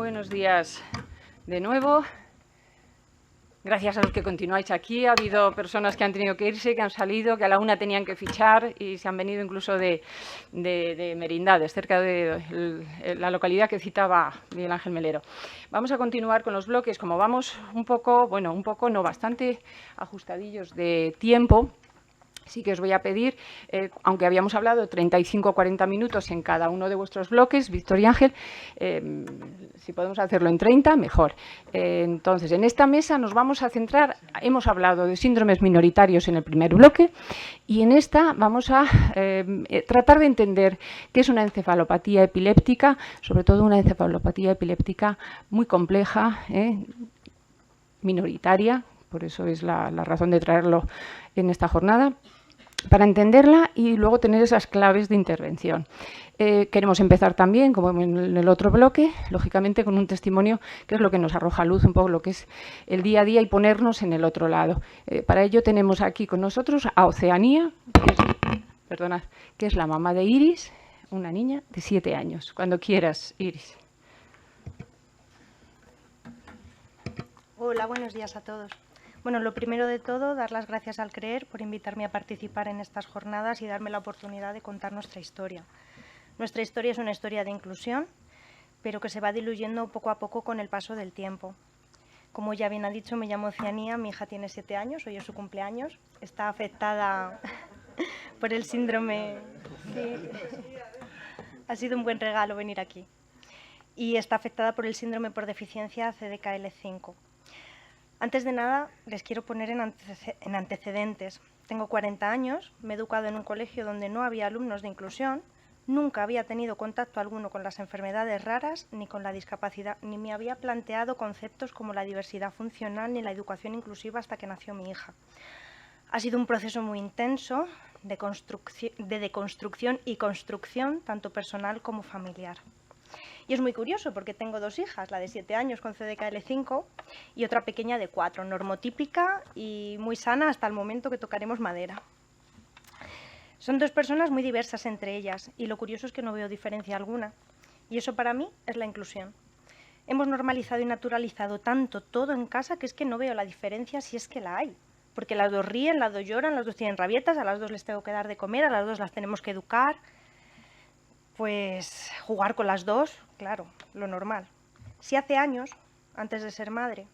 Buenos días de nuevo. Gracias a los que continuáis aquí. Ha habido personas que han tenido que irse, que han salido, que a la 1 tenían que fichar y se han venido incluso de Merindades, cerca de la localidad que citaba Miguel Ángel Melero. Vamos a continuar con los bloques. Como vamos bastante ajustadillos de tiempo, sí que os voy a pedir, aunque habíamos hablado 35 o 40 minutos en cada uno de vuestros bloques, Víctor y Ángel, si podemos hacerlo en 30, mejor. Entonces, en esta mesa nos vamos a centrar, hemos hablado de síndromes minoritarios en el primer bloque, y en esta vamos a tratar de entender qué es una encefalopatía epiléptica, sobre todo una encefalopatía epiléptica muy compleja, minoritaria, por eso es la razón de traerlo en esta jornada, para entenderla y luego tener esas claves de intervención. Queremos empezar también, como en el otro bloque, lógicamente con un testimonio que es lo que nos arroja luz un poco lo que es el día a día y ponernos en el otro lado. Para ello tenemos aquí con nosotros a Oceanía, que es la mamá de Iris, una niña de 7 años. Cuando quieras, Iris. Hola, buenos días a todos. Bueno, lo primero de todo, dar las gracias al CREER por invitarme a participar en estas jornadas y darme la oportunidad de contar nuestra historia. Nuestra historia es una historia de inclusión, pero que se va diluyendo poco a poco con el paso del tiempo. Como ya bien ha dicho, me llamo Oceanía, mi hija tiene 7 años, hoy es su cumpleaños, está afectada por el síndrome... Sí. Ha sido un buen regalo venir aquí. Y está afectada por el síndrome por deficiencia CDKL5. Antes de nada, les quiero poner en antecedentes. Tengo 40 años, me he educado en un colegio donde no había alumnos de inclusión, nunca había tenido contacto alguno con las enfermedades raras ni con la discapacidad, ni me había planteado conceptos como la diversidad funcional ni la educación inclusiva hasta que nació mi hija. Ha sido un proceso muy intenso de deconstrucción y construcción, tanto personal como familiar. Y es muy curioso porque tengo 2 hijas, la de 7 años con CDKL5 y otra pequeña de 4, normotípica y muy sana hasta el momento que tocaremos madera. Son 2 personas muy diversas entre ellas y lo curioso es que no veo diferencia alguna. Y eso para mí es la inclusión. Hemos normalizado y naturalizado tanto todo en casa que es que no veo la diferencia si es que la hay. Porque las 2 ríen, las 2 lloran, las 2 tienen rabietas, a las 2 les tengo que dar de comer, a las 2 las tenemos que educar. Pues jugar con las 2, claro, lo normal. Si hace años, antes de ser madre,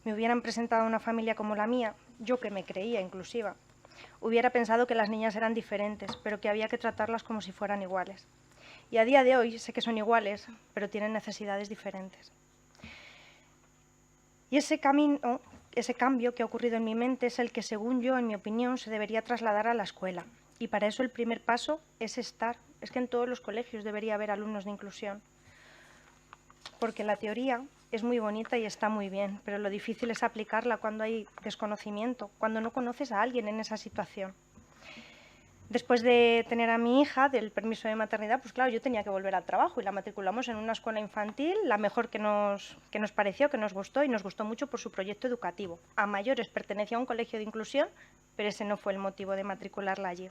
me hubieran presentado una familia como la mía, yo que me creía inclusiva, hubiera pensado que las niñas eran diferentes, pero que había que tratarlas como si fueran iguales. Y a día de hoy sé que son iguales, pero tienen necesidades diferentes. Y ese cambio que ha ocurrido en mi mente es el que, según yo, en mi opinión, se debería trasladar a la escuela. Y para eso el primer paso es estar. Es que en todos los colegios debería haber alumnos de inclusión. Porque la teoría es muy bonita y está muy bien, pero lo difícil es aplicarla cuando hay desconocimiento, cuando no conoces a alguien en esa situación. Después de tener a mi hija, del permiso de maternidad, pues claro, yo tenía que volver al trabajo y la matriculamos en una escuela infantil, la mejor que nos pareció, que nos gustó y nos gustó mucho por su proyecto educativo. A mayores pertenecía a un colegio de inclusión, pero ese no fue el motivo de matricularla allí.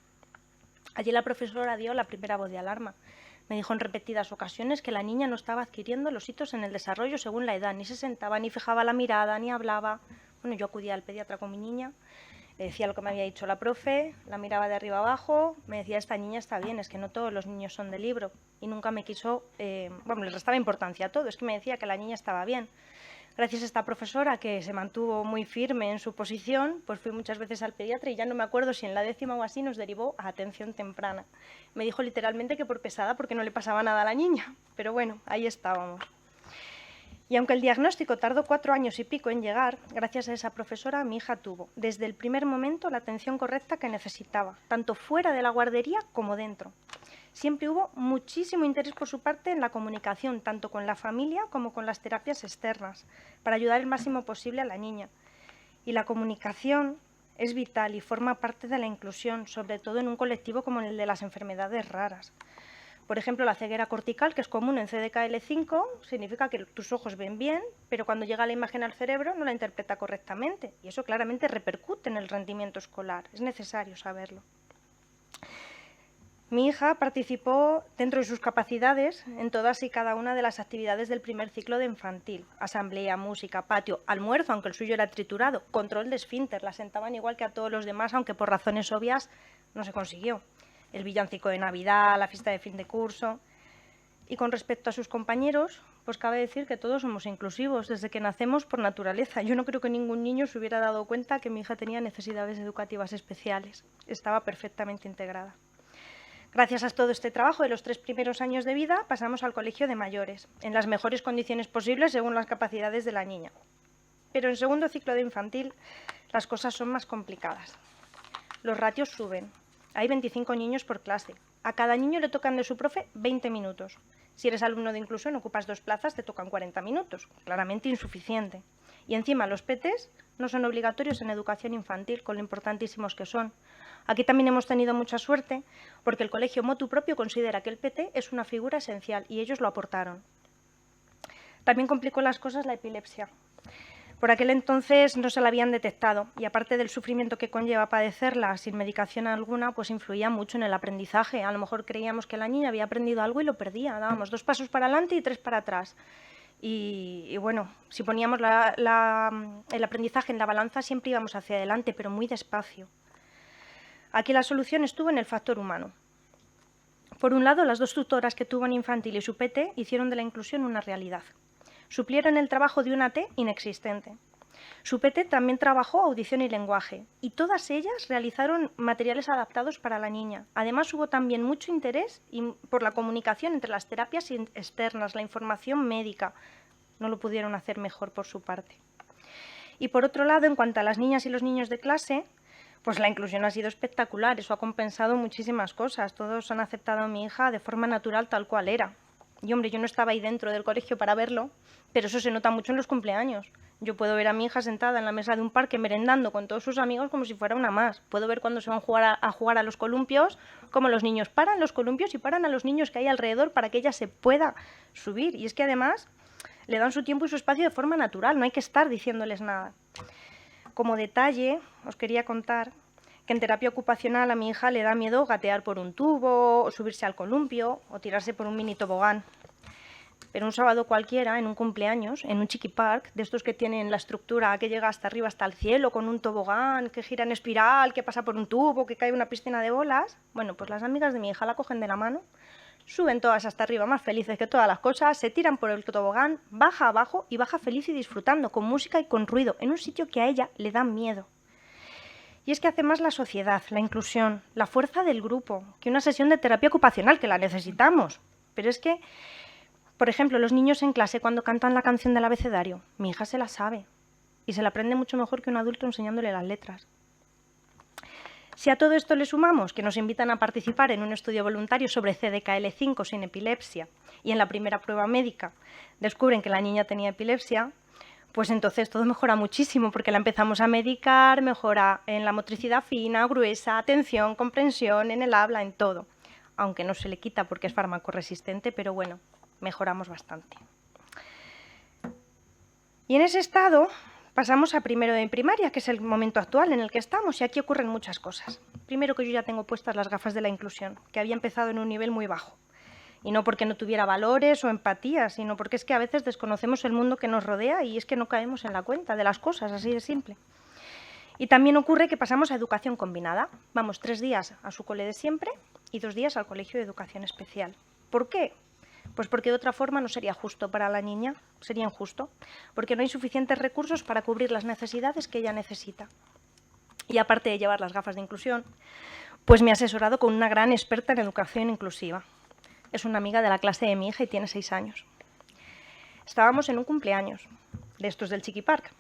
Allí la profesora dio la primera voz de alarma. Me dijo en repetidas ocasiones que la niña no estaba adquiriendo los hitos en el desarrollo según la edad, ni se sentaba, ni fijaba la mirada, ni hablaba. Bueno, yo acudía al pediatra con mi niña, le decía lo que me había dicho la profe, la miraba de arriba abajo, me decía, esta niña está bien, es que no todos los niños son de libro. Y nunca me quiso, le restaba importancia a todo, es que me decía que la niña estaba bien. Gracias a esta profesora, que se mantuvo muy firme en su posición, pues fui muchas veces al pediatra y ya no me acuerdo si en la 10ª o así nos derivó a atención temprana. Me dijo literalmente que por pesada, porque no le pasaba nada a la niña, pero bueno, ahí estábamos. Y aunque el diagnóstico tardó 4 años y pico en llegar, gracias a esa profesora mi hija tuvo, desde el primer momento, la atención correcta que necesitaba, tanto fuera de la guardería como dentro. Siempre hubo muchísimo interés por su parte en la comunicación, tanto con la familia como con las terapias externas, para ayudar el máximo posible a la niña. Y la comunicación es vital y forma parte de la inclusión, sobre todo en un colectivo como el de las enfermedades raras. Por ejemplo, la ceguera cortical, que es común en CDKL5, significa que tus ojos ven bien, pero cuando llega la imagen al cerebro no la interpreta correctamente. Y eso claramente repercute en el rendimiento escolar. Es necesario saberlo. Mi hija participó, dentro de sus capacidades, en todas y cada una de las actividades del primer ciclo de infantil. Asamblea, música, patio, almuerzo, aunque el suyo era triturado, control de esfínter, la sentaban igual que a todos los demás, aunque por razones obvias no se consiguió. El villancico de Navidad, la fiesta de fin de curso. Y con respecto a sus compañeros, pues cabe decir que todos somos inclusivos, desde que nacemos por naturaleza. Yo no creo que ningún niño se hubiera dado cuenta que mi hija tenía necesidades educativas especiales. Estaba perfectamente integrada. Gracias a todo este trabajo de los 3 primeros años de vida, pasamos al colegio de mayores, en las mejores condiciones posibles según las capacidades de la niña. Pero en segundo ciclo de infantil las cosas son más complicadas. Los ratios suben. Hay 25 niños por clase. A cada niño le tocan de su profe 20 minutos. Si eres alumno de inclusión, ocupas 2 plazas, te tocan 40 minutos. Claramente insuficiente. Y encima los PTs no son obligatorios en educación infantil, con lo importantísimos que son. Aquí también hemos tenido mucha suerte, porque el colegio motu propio considera que el PT es una figura esencial y ellos lo aportaron. También complicó las cosas la epilepsia. Por aquel entonces no se la habían detectado y aparte del sufrimiento que conlleva padecerla sin medicación alguna, pues influía mucho en el aprendizaje. A lo mejor creíamos que la niña había aprendido algo y lo perdía. Dábamos 2 pasos para adelante y 3 para atrás. Y bueno, si poníamos el aprendizaje en la balanza siempre íbamos hacia adelante, pero muy despacio. Aquí la solución estuvo en el factor humano. Por un lado, las 2 tutoras que tuvo en infantil y su PT hicieron de la inclusión una realidad. Suplieron el trabajo de una T inexistente. Su PT también trabajó audición y lenguaje, y todas ellas realizaron materiales adaptados para la niña. Además, hubo también mucho interés por la comunicación entre las terapias externas, la información médica. No lo pudieron hacer mejor por su parte. Y por otro lado, en cuanto a las niñas y los niños de clase, pues la inclusión ha sido espectacular, eso ha compensado muchísimas cosas. Todos han aceptado a mi hija de forma natural tal cual era. Y hombre, yo no estaba ahí dentro del colegio para verlo, pero eso se nota mucho en los cumpleaños. Yo puedo ver a mi hija sentada en la mesa de un parque merendando con todos sus amigos como si fuera una más. Puedo ver cuando se van a jugar a los columpios, como los niños paran los columpios y paran a los niños que hay alrededor para que ella se pueda subir. Y es que además le dan su tiempo y su espacio de forma natural, no hay que estar diciéndoles nada. Como detalle, os quería contar que en terapia ocupacional a mi hija le da miedo gatear por un tubo, o subirse al columpio, o tirarse por un mini tobogán. Pero un sábado cualquiera, en un cumpleaños, en un chiqui park, de estos que tienen la estructura que llega hasta arriba, hasta el cielo, con un tobogán que gira en espiral, que pasa por un tubo, que cae en una piscina de bolas, bueno, pues las amigas de mi hija la cogen de la mano, suben todas hasta arriba más felices que todas las cosas, se tiran por el tobogán, baja abajo y baja feliz y disfrutando, con música y con ruido, en un sitio que a ella le da miedo. Y es que hace más la sociedad, la inclusión, la fuerza del grupo, que una sesión de terapia ocupacional, que la necesitamos. Pero es que, por ejemplo, los niños en clase cuando cantan la canción del abecedario, mi hija se la sabe y se la aprende mucho mejor que un adulto enseñándole las letras. Si a todo esto le sumamos que nos invitan a participar en un estudio voluntario sobre CDKL5 sin epilepsia y en la primera prueba médica descubren que la niña tenía epilepsia, pues entonces todo mejora muchísimo porque la empezamos a medicar, mejora en la motricidad fina, gruesa, atención, comprensión, en el habla, en todo. Aunque no se le quita porque es fármaco resistente, pero bueno, mejoramos bastante. Y en ese estado pasamos a primero de primaria, que es el momento actual en el que estamos, y aquí ocurren muchas cosas. Primero que yo ya tengo puestas las gafas de la inclusión, que había empezado en un nivel muy bajo. Y no porque no tuviera valores o empatía, sino porque es que a veces desconocemos el mundo que nos rodea y es que no caemos en la cuenta de las cosas, así de simple. Y también ocurre que pasamos a educación combinada. Vamos 3 días a su cole de siempre y 2 días al colegio de educación especial. ¿Por qué? Pues porque de otra forma no sería justo para la niña, sería injusto, porque no hay suficientes recursos para cubrir las necesidades que ella necesita. Y aparte de llevar las gafas de inclusión, pues me he asesorado con una gran experta en educación inclusiva. Es una amiga de la clase de mi hija y tiene 6 años. Estábamos en un cumpleaños, de estos del Chiqui Park,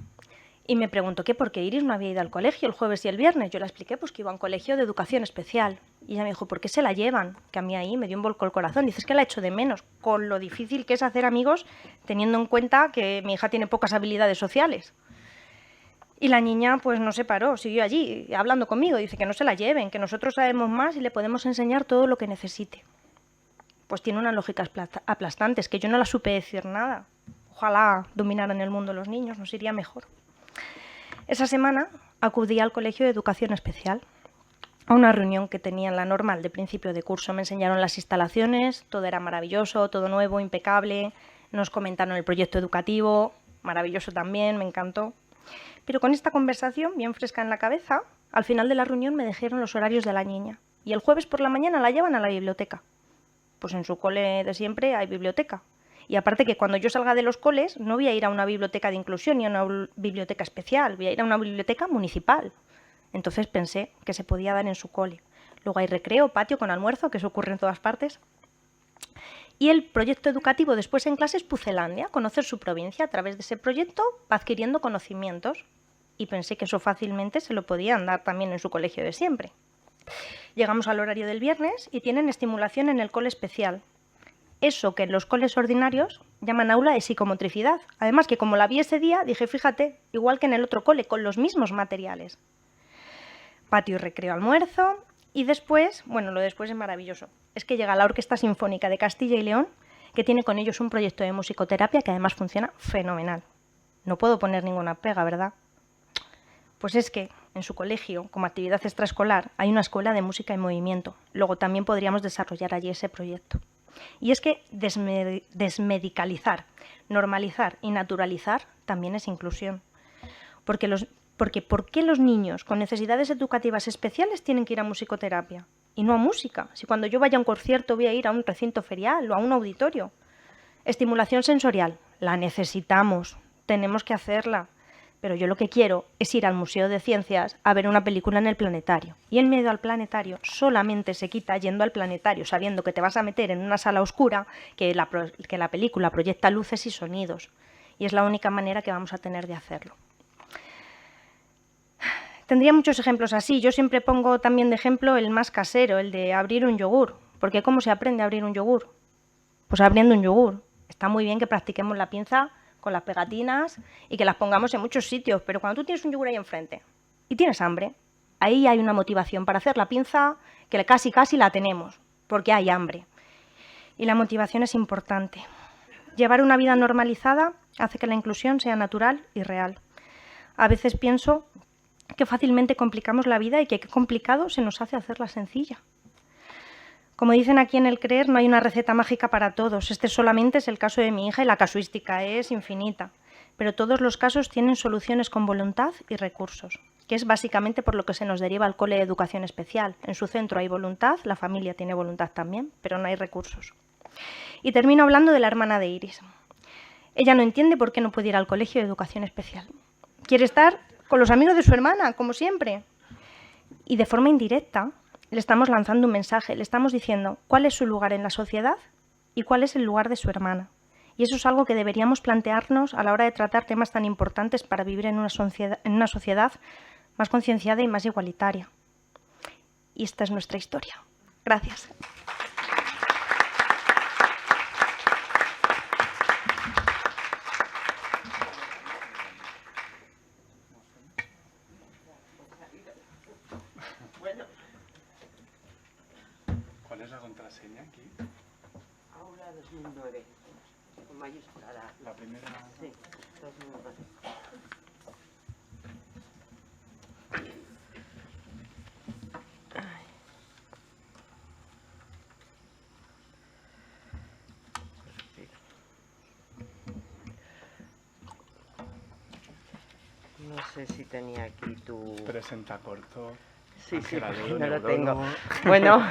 y me preguntó que por qué Iris no había ido al colegio el jueves y el viernes. Yo le expliqué pues, que iba a un colegio de educación especial. Y ella me dijo, ¿por qué se la llevan? Que a mí ahí me dio un volco el corazón. Dices que la echo de menos, con lo difícil que es hacer amigos, teniendo en cuenta que mi hija tiene pocas habilidades sociales. Y la niña pues no se paró, siguió allí hablando conmigo. Dice que no se la lleven, que nosotros sabemos más y le podemos enseñar todo lo que necesite. Pues tiene unas lógicas aplastantes, que yo no la supe decir nada. Ojalá dominaran el mundo los niños, nos iría mejor. Esa semana acudí al colegio de educación especial. a una reunión que tenía en la normal de principio de curso. Me enseñaron las instalaciones, todo era maravilloso, todo nuevo, impecable. Nos comentaron el proyecto educativo, maravilloso también, me encantó. Pero con esta conversación bien fresca en la cabeza, al final de la reunión me dijeron los horarios de la niña. Y el jueves por la mañana la llevan a la biblioteca. Pues en su cole de siempre hay biblioteca. Y aparte que cuando yo salga de los coles no voy a ir a una biblioteca de inclusión ni a una biblioteca especial, voy a ir a una biblioteca municipal. Entonces pensé que se podía dar en su cole. Luego hay recreo, patio con almuerzo, que eso ocurre en todas partes. Y el proyecto educativo después en clase es Pucelandia, conocer su provincia. A través de ese proyecto va adquiriendo conocimientos. Y pensé que eso fácilmente se lo podían dar también en su colegio de siempre. Llegamos al horario del viernes y tienen estimulación en el cole especial. Eso que en los coles ordinarios llaman aula de psicomotricidad. Además que como la vi ese día, dije, fíjate, igual que en el otro cole, con los mismos materiales. Patio y recreo, almuerzo, y después, bueno, lo después es maravilloso, es que llega la Orquesta Sinfónica de Castilla y León, que tiene con ellos un proyecto de musicoterapia que además funciona fenomenal. No puedo poner ninguna pega, ¿verdad? Pues es que en su colegio, como actividad extraescolar, hay una escuela de música y movimiento. Luego también podríamos desarrollar allí ese proyecto. Y es que desmedicalizar, normalizar y naturalizar también es inclusión. Porque ¿por qué los niños con necesidades educativas especiales tienen que ir a musicoterapia y no a música? Si cuando yo vaya a un concierto voy a ir a un recinto ferial o a un auditorio. Estimulación sensorial, la necesitamos, tenemos que hacerla. Pero yo lo que quiero es ir al Museo de Ciencias a ver una película en el planetario. Y el miedo al planetario solamente se quita yendo al planetario, sabiendo que te vas a meter en una sala oscura, que la película proyecta luces y sonidos. Y es la única manera que vamos a tener de hacerlo. Tendría muchos ejemplos así. Yo siempre pongo también de ejemplo el más casero, el de abrir un yogur. Porque ¿cómo se aprende a abrir un yogur? Pues abriendo un yogur. Está muy bien que practiquemos la pinza con las pegatinas y que las pongamos en muchos sitios, pero cuando tú tienes un yogur ahí enfrente y tienes hambre, ahí hay una motivación para hacer la pinza que casi la tenemos, porque hay hambre. Y la motivación es importante. Llevar una vida normalizada hace que la inclusión sea natural y real. A veces pienso que fácilmente complicamos la vida y que qué complicado se nos hace hacerla sencilla. Como dicen aquí en El Creer, no hay una receta mágica para todos. Este solamente es el caso de mi hija y la casuística es infinita. Pero todos los casos tienen soluciones con voluntad y recursos, que es básicamente por lo que se nos deriva al cole de educación especial. En su centro hay voluntad, la familia tiene voluntad también, pero no hay recursos. Y termino hablando de la hermana de Iris. Ella no entiende por qué no puede ir al colegio de educación especial. Quiere estar con los amigos de su hermana, como siempre. Y de forma indirecta le estamos lanzando un mensaje, le estamos diciendo cuál es su lugar en la sociedad y cuál es el lugar de su hermana. Y eso es algo que deberíamos plantearnos a la hora de tratar temas tan importantes para vivir en una sociedad más concienciada y más igualitaria. Y esta es nuestra historia. Gracias. ¿Cuál es la contraseña aquí? Aula 2009, con mayúscula. La primera. Sí, 2009. No sé si tenía aquí tu... Presenta corto. Sí, Ángela porque Ledo, no lo neurólogo. tengo. Bueno,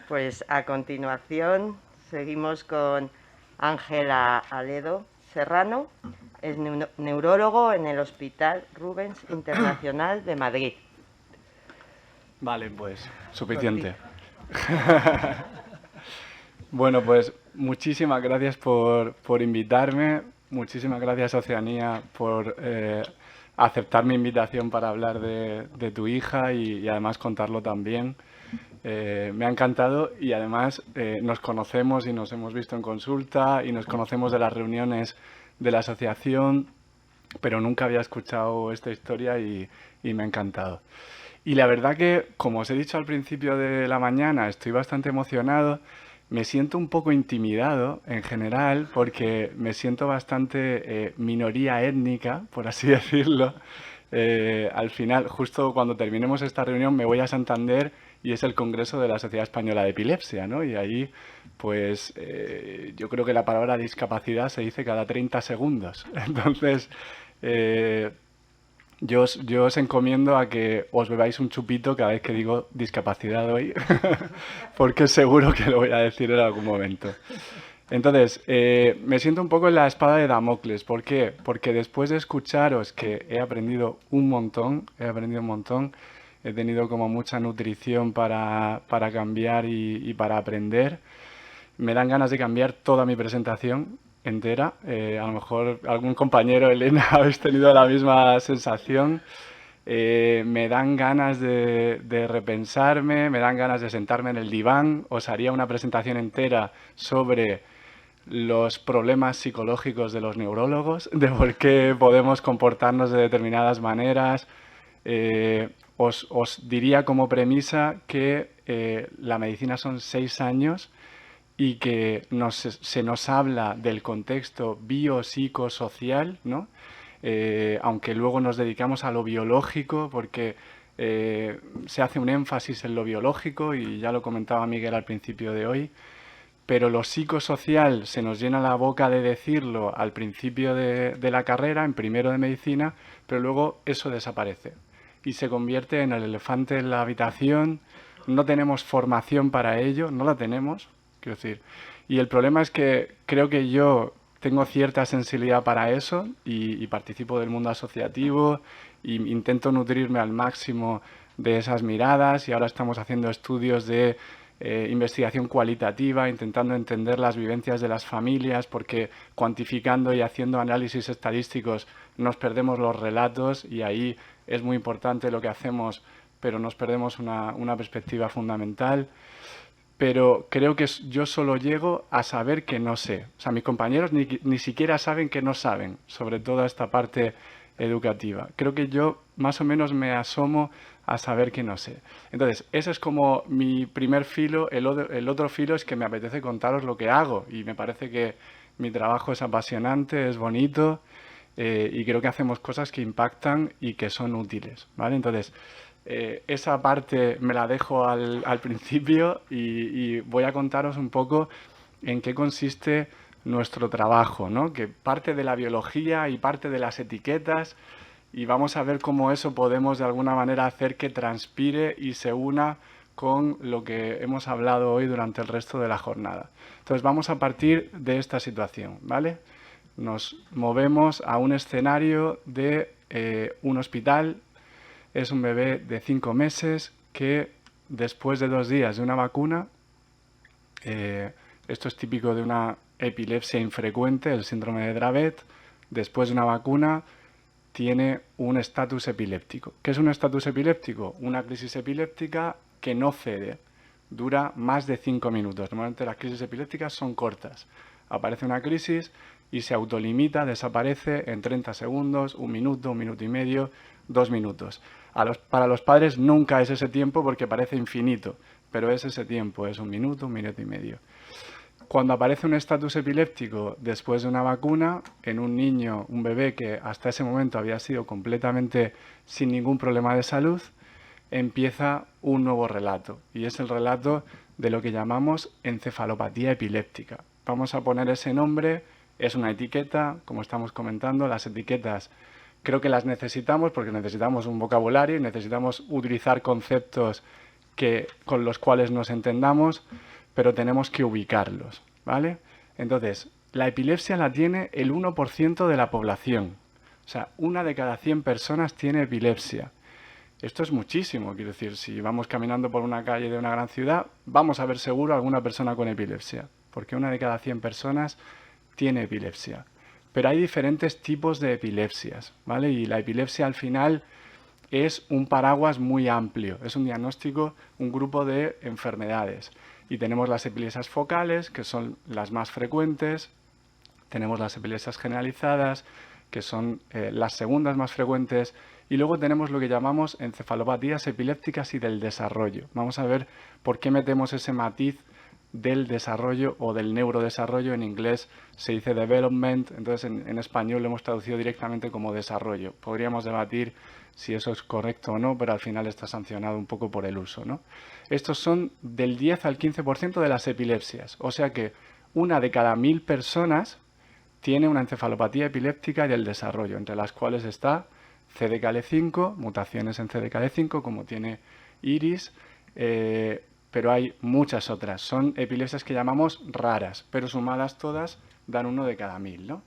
pues a continuación seguimos con Ángela Aledo Serrano, es neurólogo en el Hospital Rubens Internacional de Madrid. Vale, pues suficiente. Bueno, pues muchísimas gracias por invitarme. Muchísimas gracias, Oceanía, por aceptar mi invitación para hablar de tu hija y además contarlo también. Me ha encantado y además nos conocemos y nos hemos visto en consulta y nos conocemos de las reuniones de la asociación, pero nunca había escuchado esta historia y me ha encantado. Y la verdad que, como os he dicho al principio de la mañana, estoy bastante emocionado. Me siento un poco intimidado en general porque me siento bastante minoría étnica, por así decirlo. al final, justo cuando terminemos esta reunión, me voy a Santander y es el Congreso de la Sociedad Española de Epilepsia, ¿no? Y ahí, pues, yo creo que la palabra discapacidad se dice cada 30 segundos. Entonces, yo os encomiendo a que os bebáis un chupito cada vez que digo discapacidad hoy, porque seguro que lo voy a decir en algún momento. Entonces, me siento un poco en la espada de Damocles. ¿Por qué? Porque después de escucharos, que he aprendido un montón, he tenido como mucha nutrición para cambiar y para aprender, me dan ganas de cambiar toda mi presentación entera. A lo mejor algún compañero, Elena, habéis tenido la misma sensación. Me dan ganas de repensarme, me dan ganas de sentarme en el diván. Os haría una presentación entera sobre los problemas psicológicos de los neurólogos, de por qué podemos comportarnos de determinadas maneras. Os diría como premisa que la medicina son 6 años y que se nos habla del contexto biopsicosocial, ¿no? Aunque luego nos dedicamos a lo biológico porque se hace un énfasis en lo biológico y ya lo comentaba Miguel al principio de hoy, pero lo psicosocial se nos llena la boca de decirlo al principio de la carrera, en primero de medicina, pero luego eso desaparece y se convierte en el elefante en la habitación. No tenemos formación para ello, no la tenemos, quiero decir. Y el problema es que creo que yo tengo cierta sensibilidad para eso y participo del mundo asociativo e intento nutrirme al máximo de esas miradas y ahora estamos haciendo estudios de investigación cualitativa, intentando entender las vivencias de las familias, porque cuantificando y haciendo análisis estadísticos nos perdemos los relatos y ahí es muy importante lo que hacemos, pero nos perdemos una perspectiva fundamental. Pero creo que yo solo llego a saber que no sé. O sea, mis compañeros ni siquiera saben que no saben sobre toda esta parte educativa. Creo que yo más o menos me asomo a saber que no sé. Entonces, ese es como mi primer filo. El otro filo es que me apetece contaros lo que hago y me parece que mi trabajo es apasionante, es bonito y creo que hacemos cosas que impactan y que son útiles, ¿vale? Entonces, esa parte me la dejo al principio y voy a contaros un poco en qué consiste nuestro trabajo, ¿no? Que parte de la biología y parte de las etiquetas y vamos a ver cómo eso podemos de alguna manera hacer que transpire y se una con lo que hemos hablado hoy durante el resto de la jornada. Entonces vamos a partir de esta situación, ¿vale? Nos movemos a un escenario de un hospital. Es un bebé de 5 meses que después de 2 días de una vacuna, esto es típico de una epilepsia infrecuente, el síndrome de Dravet, después de una vacuna tiene un estatus epiléptico. ¿Qué es un estatus epiléptico? Una crisis epiléptica que no cede, dura más de 5 minutos. Normalmente las crisis epilépticas son cortas. Aparece una crisis y se autolimita, desaparece en 30 segundos, 1 minuto, 1 minuto y medio, 2 minutos. Para los padres nunca es ese tiempo porque parece infinito, pero es ese tiempo, es 1 minuto, 1 minuto y medio. Cuando aparece un estatus epiléptico después de una vacuna, en un niño, un bebé que hasta ese momento había sido completamente sin ningún problema de salud, empieza un nuevo relato y es el relato de lo que llamamos encefalopatía epiléptica. Vamos a poner ese nombre, es una etiqueta, como estamos comentando, las etiquetas creo que las necesitamos porque necesitamos un vocabulario y necesitamos utilizar conceptos con los cuales nos entendamos, pero tenemos que ubicarlos, ¿vale? Entonces, la epilepsia la tiene el 1% de la población. O sea, 1 de cada 100 personas tiene epilepsia. Esto es muchísimo, quiero decir, si vamos caminando por una calle de una gran ciudad, vamos a ver seguro a alguna persona con epilepsia, porque 1 de cada 100 personas tiene epilepsia. Pero hay diferentes tipos de epilepsias, ¿vale? Y la epilepsia al final es un paraguas muy amplio, es un diagnóstico, un grupo de enfermedades. Y tenemos las epilepsias focales, que son las más frecuentes, tenemos las epilepsias generalizadas, que son las segundas más frecuentes, y luego tenemos lo que llamamos encefalopatías epilépticas y del desarrollo. Vamos a ver por qué metemos ese matiz del desarrollo o del neurodesarrollo. En inglés se dice development, entonces en español lo hemos traducido directamente como desarrollo. Podríamos debatir si eso es correcto o no, pero al final está sancionado un poco por el uso, ¿no? Estos son del 10 al 15% de las epilepsias, o sea que una de cada 1000 personas tiene una encefalopatía epiléptica y del desarrollo, entre las cuales está CDKL5, mutaciones en CDKL5, como tiene Iris, pero hay muchas otras. Son epilepsias que llamamos raras, pero sumadas todas dan uno de cada 1000, ¿no?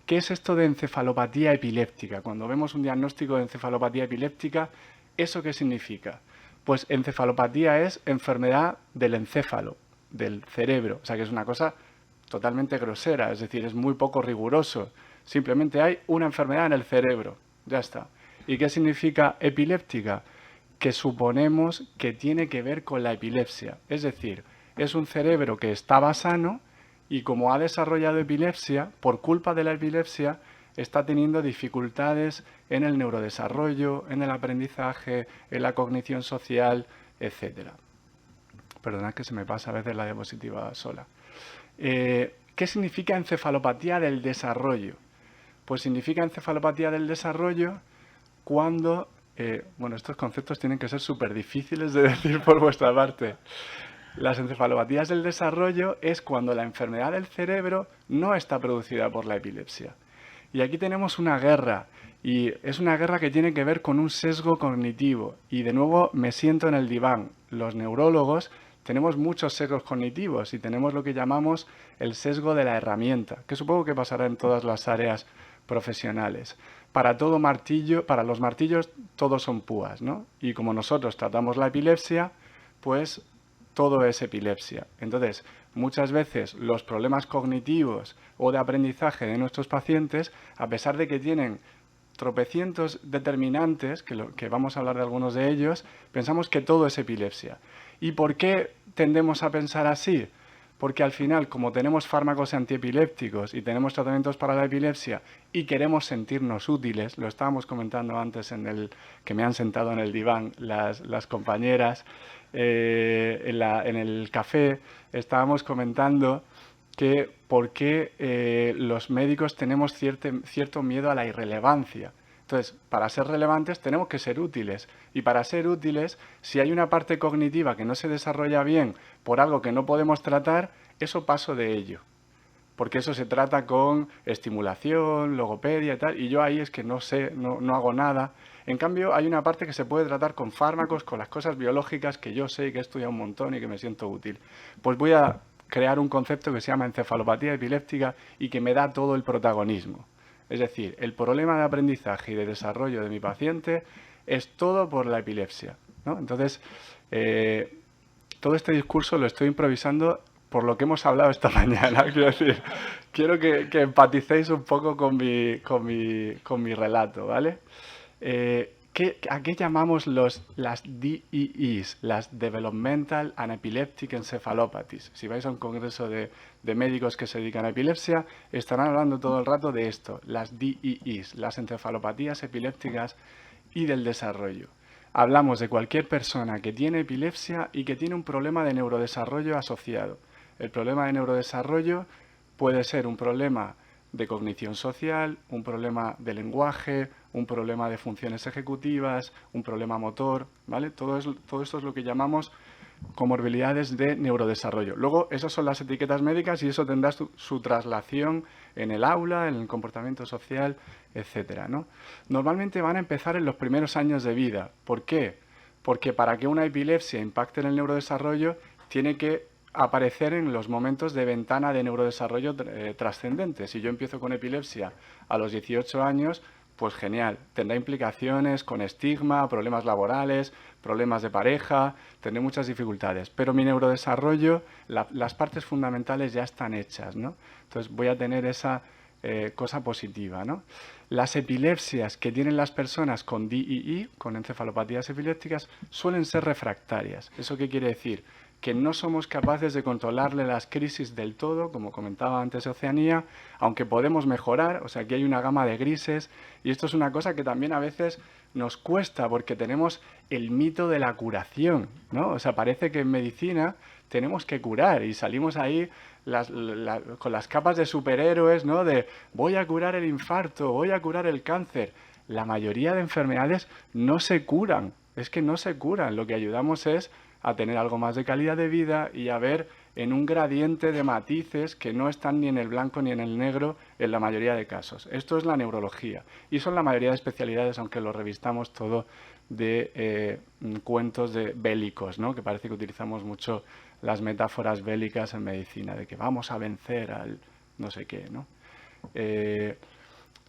¿Qué es esto de encefalopatía epiléptica? Cuando vemos un diagnóstico de encefalopatía epiléptica, ¿eso qué significa? Pues encefalopatía es enfermedad del encéfalo, del cerebro, o sea que es una cosa totalmente grosera, es decir, es muy poco riguroso. Simplemente hay una enfermedad en el cerebro, ya está. ¿Y qué significa epiléptica? Que suponemos que tiene que ver con la epilepsia, es decir, es un cerebro que estaba sano y como ha desarrollado epilepsia, por culpa de la epilepsia, está teniendo dificultades en el neurodesarrollo, en el aprendizaje, en la cognición social, etc. Perdonad que se me pasa a veces la diapositiva sola. ¿Qué significa encefalopatía del desarrollo? Pues significa encefalopatía del desarrollo cuando... bueno, estos conceptos tienen que ser súper difíciles de decir por vuestra parte. Las encefalopatías del desarrollo es cuando la enfermedad del cerebro no está producida por la epilepsia. Y aquí tenemos una guerra, y es una guerra que tiene que ver con un sesgo cognitivo. Y de nuevo me siento en el diván. Los neurólogos tenemos muchos sesgos cognitivos y tenemos lo que llamamos el sesgo de la herramienta, que supongo que pasará en todas las áreas profesionales. Para todo martillo, para los martillos todos son púas, ¿no? Y como nosotros tratamos la epilepsia, pues todo es epilepsia. Entonces, muchas veces los problemas cognitivos o de aprendizaje de nuestros pacientes, a pesar de que tienen tropecientos determinantes, que vamos a hablar de algunos de ellos, pensamos que todo es epilepsia. ¿Y por qué tendemos a pensar así? Porque al final, como tenemos fármacos antiepilépticos y tenemos tratamientos para la epilepsia y queremos sentirnos útiles, lo estábamos comentando antes que me han sentado en el diván las compañeras, en el café, estábamos comentando que por qué los médicos tenemos cierto miedo a la irrelevancia. Entonces, para ser relevantes tenemos que ser útiles. Y para ser útiles, si hay una parte cognitiva que no se desarrolla bien por algo que no podemos tratar, eso paso de ello. Porque eso se trata con estimulación, logopedia y tal, y yo ahí es que no sé, no hago nada. En cambio, hay una parte que se puede tratar con fármacos, con las cosas biológicas que yo sé y que he estudiado un montón y que me siento útil. Pues voy a crear un concepto que se llama encefalopatía epiléptica y que me da todo el protagonismo. Es decir, el problema de aprendizaje y de desarrollo de mi paciente es todo por la epilepsia, ¿no? Entonces, todo este discurso lo estoy improvisando por lo que hemos hablado esta mañana. Quiero decir, quiero que empaticéis un poco con mi relato, ¿vale? ¿A qué llamamos las DEEs, las Developmental and Epileptic Encephalopathies? Si vais a un congreso de médicos que se dedican a epilepsia, estarán hablando todo el rato de esto, las DEEs, las encefalopatías epilépticas y del desarrollo. Hablamos de cualquier persona que tiene epilepsia y que tiene un problema de neurodesarrollo asociado. El problema de neurodesarrollo puede ser un problema de cognición social, un problema de lenguaje, un problema de funciones ejecutivas, un problema motor, ¿vale? Todo esto es lo que llamamos comorbilidades de neurodesarrollo. Luego, esas son las etiquetas médicas y eso tendrá su traslación en el aula, en el comportamiento social, etcétera, ¿no? Normalmente van a empezar en los primeros años de vida. ¿Por qué? Porque para que una epilepsia impacte en el neurodesarrollo, tiene que aparecer en los momentos de ventana de neurodesarrollo trascendente. Si yo empiezo con epilepsia a los 18 años, pues genial, tendrá implicaciones con estigma, problemas laborales, problemas de pareja, tendré muchas dificultades. Pero mi neurodesarrollo, las partes fundamentales ya están hechas, ¿no? Entonces voy a tener esa cosa positiva, ¿no? Las epilepsias que tienen las personas con DEE, con encefalopatías epilépticas, suelen ser refractarias. ¿Eso qué quiere decir? Que no somos capaces de controlarle las crisis del todo, como comentaba antes Oceanía, aunque podemos mejorar, o sea, aquí hay una gama de grises, y esto es una cosa que también a veces nos cuesta, porque tenemos el mito de la curación, ¿no? O sea, parece que en medicina tenemos que curar y salimos ahí con las capas de superhéroes, ¿no? De voy a curar el infarto, voy a curar el cáncer. La mayoría de enfermedades no se curan, es que no se curan. Lo que ayudamos es a tener algo más de calidad de vida y a ver en un gradiente de matices que no están ni en el blanco ni en el negro en la mayoría de casos. Esto es la neurología y son la mayoría de especialidades, aunque lo revistamos todo de cuentos bélicos, ¿no? Que parece que utilizamos mucho las metáforas bélicas en medicina, de que vamos a vencer al no sé qué, ¿no?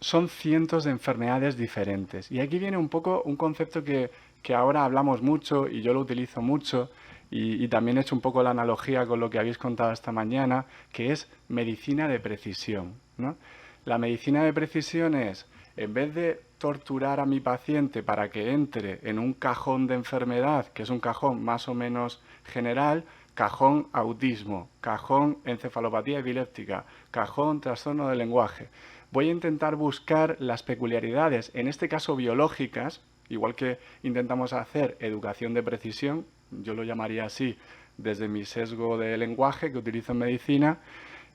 Son cientos de enfermedades diferentes. Y aquí viene un poco un concepto que ahora hablamos mucho y yo lo utilizo mucho y también he hecho un poco la analogía con lo que habéis contado esta mañana, que es medicina de precisión, ¿no? La medicina de precisión es, en vez de torturar a mi paciente para que entre en un cajón de enfermedad, que es un cajón más o menos general, cajón autismo, cajón encefalopatía epiléptica, cajón trastorno del lenguaje. Voy a intentar buscar las peculiaridades, en este caso biológicas, igual que intentamos hacer educación de precisión, yo lo llamaría así desde mi sesgo de lenguaje que utilizo en medicina,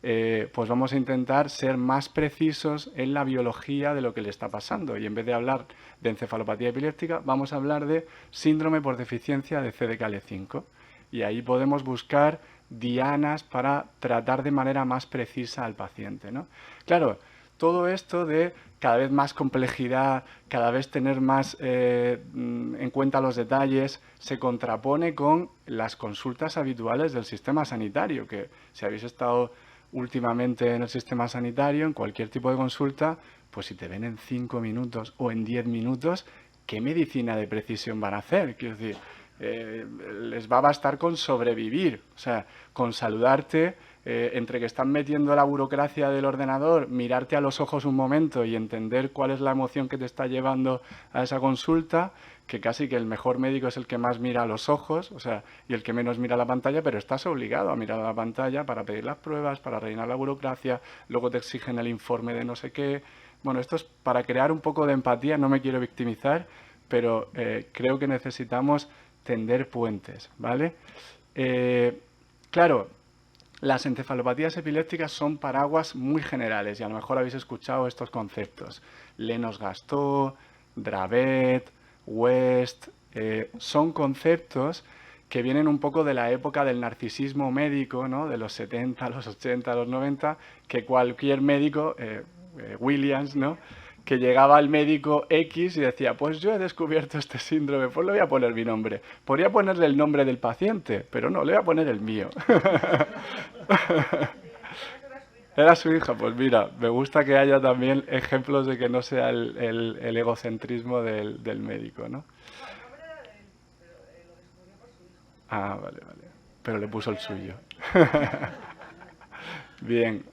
pues vamos a intentar ser más precisos en la biología de lo que le está pasando. Y en vez de hablar de encefalopatía epiléptica, vamos a hablar de síndrome por deficiencia de CDKL5. Y ahí podemos buscar dianas para tratar de manera más precisa al paciente, ¿no? Claro, todo esto de cada vez más complejidad, cada vez tener más en cuenta los detalles, se contrapone con las consultas habituales del sistema sanitario, que si habéis estado últimamente en el sistema sanitario, en cualquier tipo de consulta, pues si te ven en 5 minutos o en 10 minutos, ¿qué medicina de precisión van a hacer? Quiero decir, les va a bastar con sobrevivir, o sea, con saludarte, entre que están metiendo la burocracia del ordenador, mirarte a los ojos un momento y entender cuál es la emoción que te está llevando a esa consulta, que casi que el mejor médico es el que más mira a los ojos, o sea, y el que menos mira a la pantalla, pero estás obligado a mirar a la pantalla para pedir las pruebas, para rellenar la burocracia, luego te exigen el informe de no sé qué. Bueno, esto es para crear un poco de empatía, no me quiero victimizar, pero creo que necesitamos tender puentes, ¿vale? Claro, las encefalopatías epilépticas son paraguas muy generales y a lo mejor habéis escuchado estos conceptos. Lennox-Gastaut, Dravet, West, son conceptos que vienen un poco de la época del narcisismo médico, ¿no? De los 70, los 80, los 90, que cualquier médico, Williams, ¿no? Que llegaba al médico X y decía, pues yo he descubierto este síndrome, pues le voy a poner mi nombre. Podría ponerle el nombre del paciente, pero no, le voy a poner el mío. Era su hija, pues mira, me gusta que haya también ejemplos de que no sea el egocentrismo del médico, ¿no? Ah, vale, vale. Pero le puso el suyo. Bien.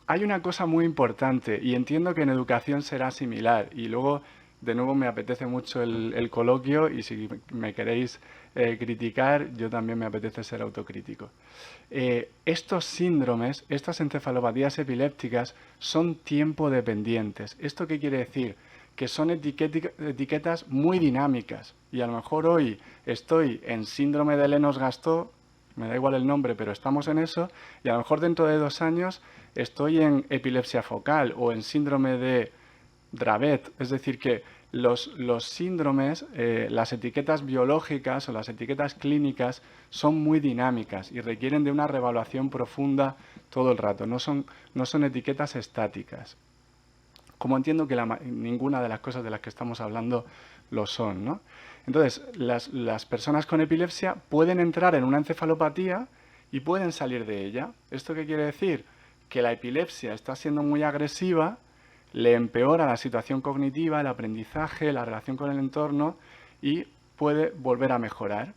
Hay una cosa muy importante y entiendo que en educación será similar y luego de nuevo me apetece mucho el coloquio y si me queréis criticar, yo también me apetece ser autocrítico. Estos síndromes, estas encefalopatías epilépticas son tiempo dependientes. ¿Esto qué quiere decir? Que son etiquetas muy dinámicas y a lo mejor hoy estoy en síndrome de Lennox-Gastaut, me da igual el nombre, pero estamos en eso, y a lo mejor dentro de 2 años estoy en epilepsia focal o en síndrome de Dravet. Es decir, que los síndromes, las etiquetas biológicas o las etiquetas clínicas son muy dinámicas y requieren de una reevaluación profunda todo el rato, no son etiquetas estáticas. Como entiendo que ninguna de las cosas de las que estamos hablando lo son, ¿no? Entonces, las personas con epilepsia pueden entrar en una encefalopatía y pueden salir de ella. ¿Esto qué quiere decir? Que la epilepsia está siendo muy agresiva, le empeora la situación cognitiva, el aprendizaje, la relación con el entorno y puede volver a mejorar.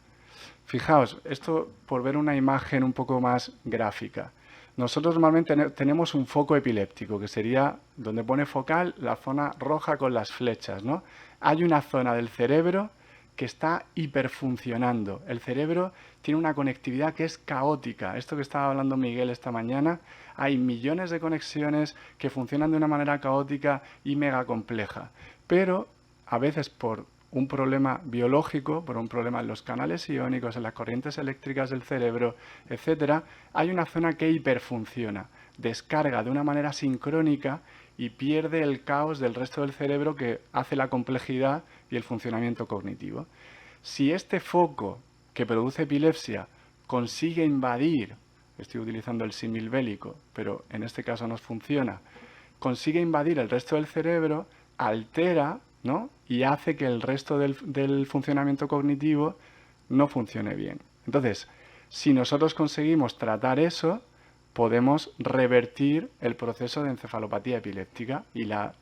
Fijaos, esto por ver una imagen un poco más gráfica. Nosotros normalmente tenemos un foco epiléptico, que sería donde pone focal la zona roja con las flechas, ¿no? Hay una zona del cerebro que está hiperfuncionando. El cerebro tiene una conectividad que es caótica. Esto que estaba hablando Miguel esta mañana, hay millones de conexiones que funcionan de una manera caótica y mega compleja. Pero a veces por un problema biológico, por un problema en los canales iónicos, en las corrientes eléctricas del cerebro, etcétera, hay una zona que hiperfunciona, descarga de una manera sincrónica y pierde el caos del resto del cerebro que hace la complejidad y el funcionamiento cognitivo. Si este foco que produce epilepsia consigue invadir, estoy utilizando el símil bélico, pero en este caso nos funciona, consigue invadir el resto del cerebro, altera, ¿no?, y hace que el resto del funcionamiento cognitivo no funcione bien. Entonces, si nosotros conseguimos tratar eso, podemos revertir el proceso de encefalopatía epiléptica y la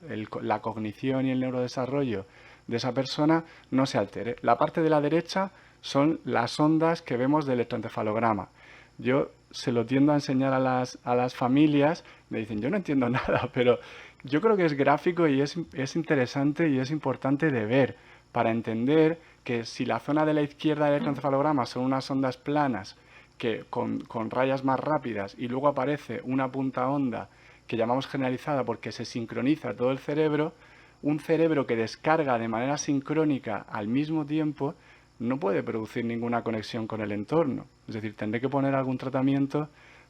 cognición y el neurodesarrollo de esa persona no se altere. La parte de la derecha son las ondas que vemos del electroencefalograma. Yo se lo tiendo a enseñar a las familias, me dicen, yo no entiendo nada, pero yo creo que es gráfico y es interesante y es importante de ver para entender que si la zona de la izquierda del electroencefalograma son unas ondas planas que con rayas más rápidas y luego aparece una punta onda que llamamos generalizada porque se sincroniza todo el cerebro, un cerebro que descarga de manera sincrónica al mismo tiempo no puede producir ninguna conexión con el entorno. Es decir, tendré que poner algún tratamiento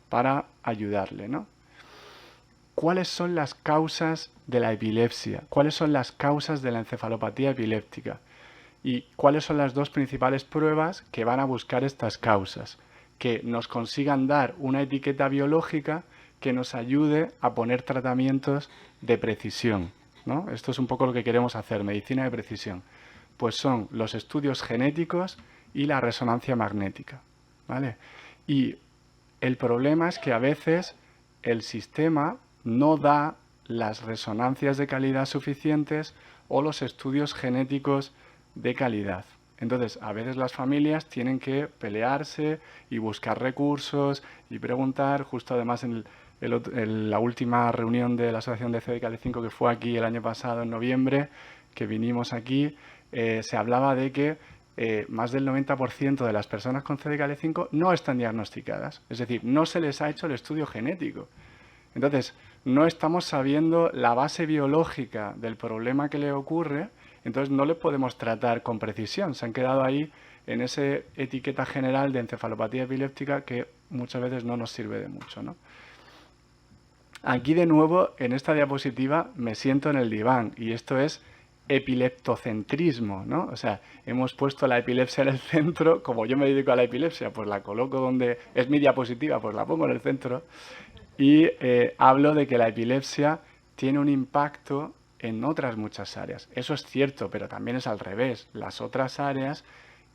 para ayudarle, ¿no? ¿Cuáles son las causas de la epilepsia? ¿Cuáles son las causas de la encefalopatía epiléptica? ¿Y cuáles son las dos principales pruebas que van a buscar estas causas? Que nos consigan dar una etiqueta biológica que nos ayude a poner tratamientos de precisión, ¿no? Esto es un poco lo que queremos hacer, medicina de precisión. Pues son los estudios genéticos y la resonancia magnética, ¿vale? Y el problema es que a veces el sistema no da las resonancias de calidad suficientes o los estudios genéticos de calidad. Entonces, a veces las familias tienen que pelearse y buscar recursos y preguntar. Justo además en la última reunión de la Asociación de CDKL5 que fue aquí el año pasado en noviembre, que vinimos aquí, se hablaba de que más del 90% de las personas con CDKL5 no están diagnosticadas. Es decir, no se les ha hecho el estudio genético. Entonces, no estamos sabiendo la base biológica del problema que le ocurre, entonces no le podemos tratar con precisión. Se han quedado ahí en esa etiqueta general de encefalopatía epiléptica que muchas veces no nos sirve de mucho, ¿no? Aquí de nuevo, en esta diapositiva, me siento en el diván y esto es epileptocentrismo, ¿no? O sea, hemos puesto la epilepsia en el centro. Como yo me dedico a la epilepsia, pues la coloco donde es mi diapositiva, pues la pongo en el centro y hablo de que la epilepsia tiene un impacto en otras muchas áreas. Eso es cierto, pero también es al revés. Las otras áreas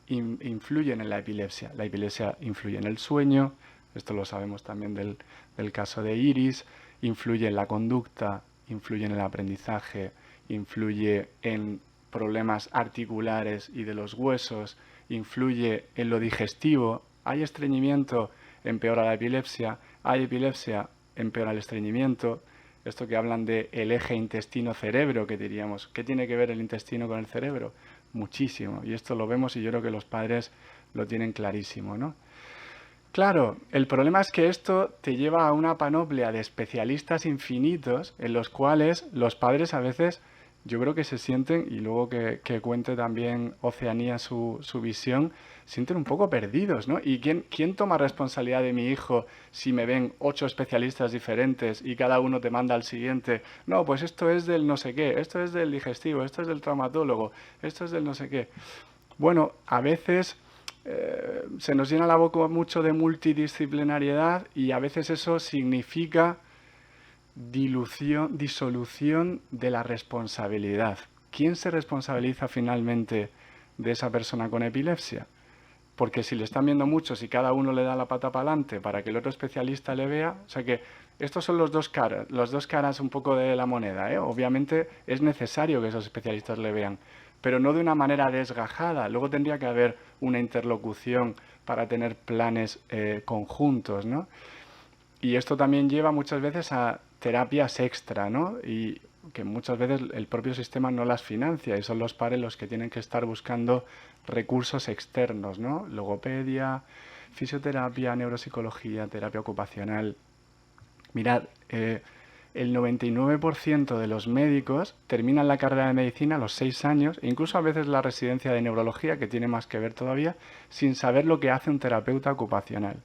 influyen en la epilepsia. La epilepsia influye en el sueño, esto lo sabemos también del caso de Iris, influye en la conducta, influye en el aprendizaje, influye en problemas articulares y de los huesos, influye en lo digestivo. Hay estreñimiento, empeora la epilepsia. Hay epilepsia, empeora el estreñimiento. Esto que hablan de el eje intestino-cerebro, que diríamos, ¿qué tiene que ver el intestino con el cerebro? Muchísimo. Y esto lo vemos y yo creo que los padres lo tienen clarísimo, ¿no? Claro, el problema es que esto te lleva a una panoplia de especialistas infinitos en los cuales los padres a veces, yo creo que se sienten, y luego que cuente también Oceanía su visión, sienten un poco perdidos, ¿no? ¿Y quién toma responsabilidad de mi hijo si me ven 8 especialistas diferentes y cada uno te manda al siguiente? No, pues esto es del no sé qué, esto es del digestivo, esto es del traumatólogo, esto es del no sé qué. Bueno, a veces se nos llena la boca mucho de multidisciplinariedad y a veces eso significa disolución de la responsabilidad. ¿Quién se responsabiliza finalmente de esa persona con epilepsia? Porque si le están viendo muchos y cada uno le da la pata para adelante para que el otro especialista le vea, o sea que estos son las dos caras un poco de la moneda, ¿eh? Obviamente es necesario que esos especialistas le vean, pero no de una manera desgajada. Luego tendría que haber una interlocución para tener planes conjuntos, ¿no? Y esto también lleva muchas veces a terapias extra, ¿no? Y que muchas veces el propio sistema no las financia y son los padres los que tienen que estar buscando recursos externos, ¿no? Logopedia, fisioterapia, neuropsicología, terapia ocupacional. Mirad, el 99% de los médicos terminan la carrera de medicina a los 6 años, e incluso a veces la residencia de neurología, que tiene más que ver todavía, sin saber lo que hace un terapeuta ocupacional.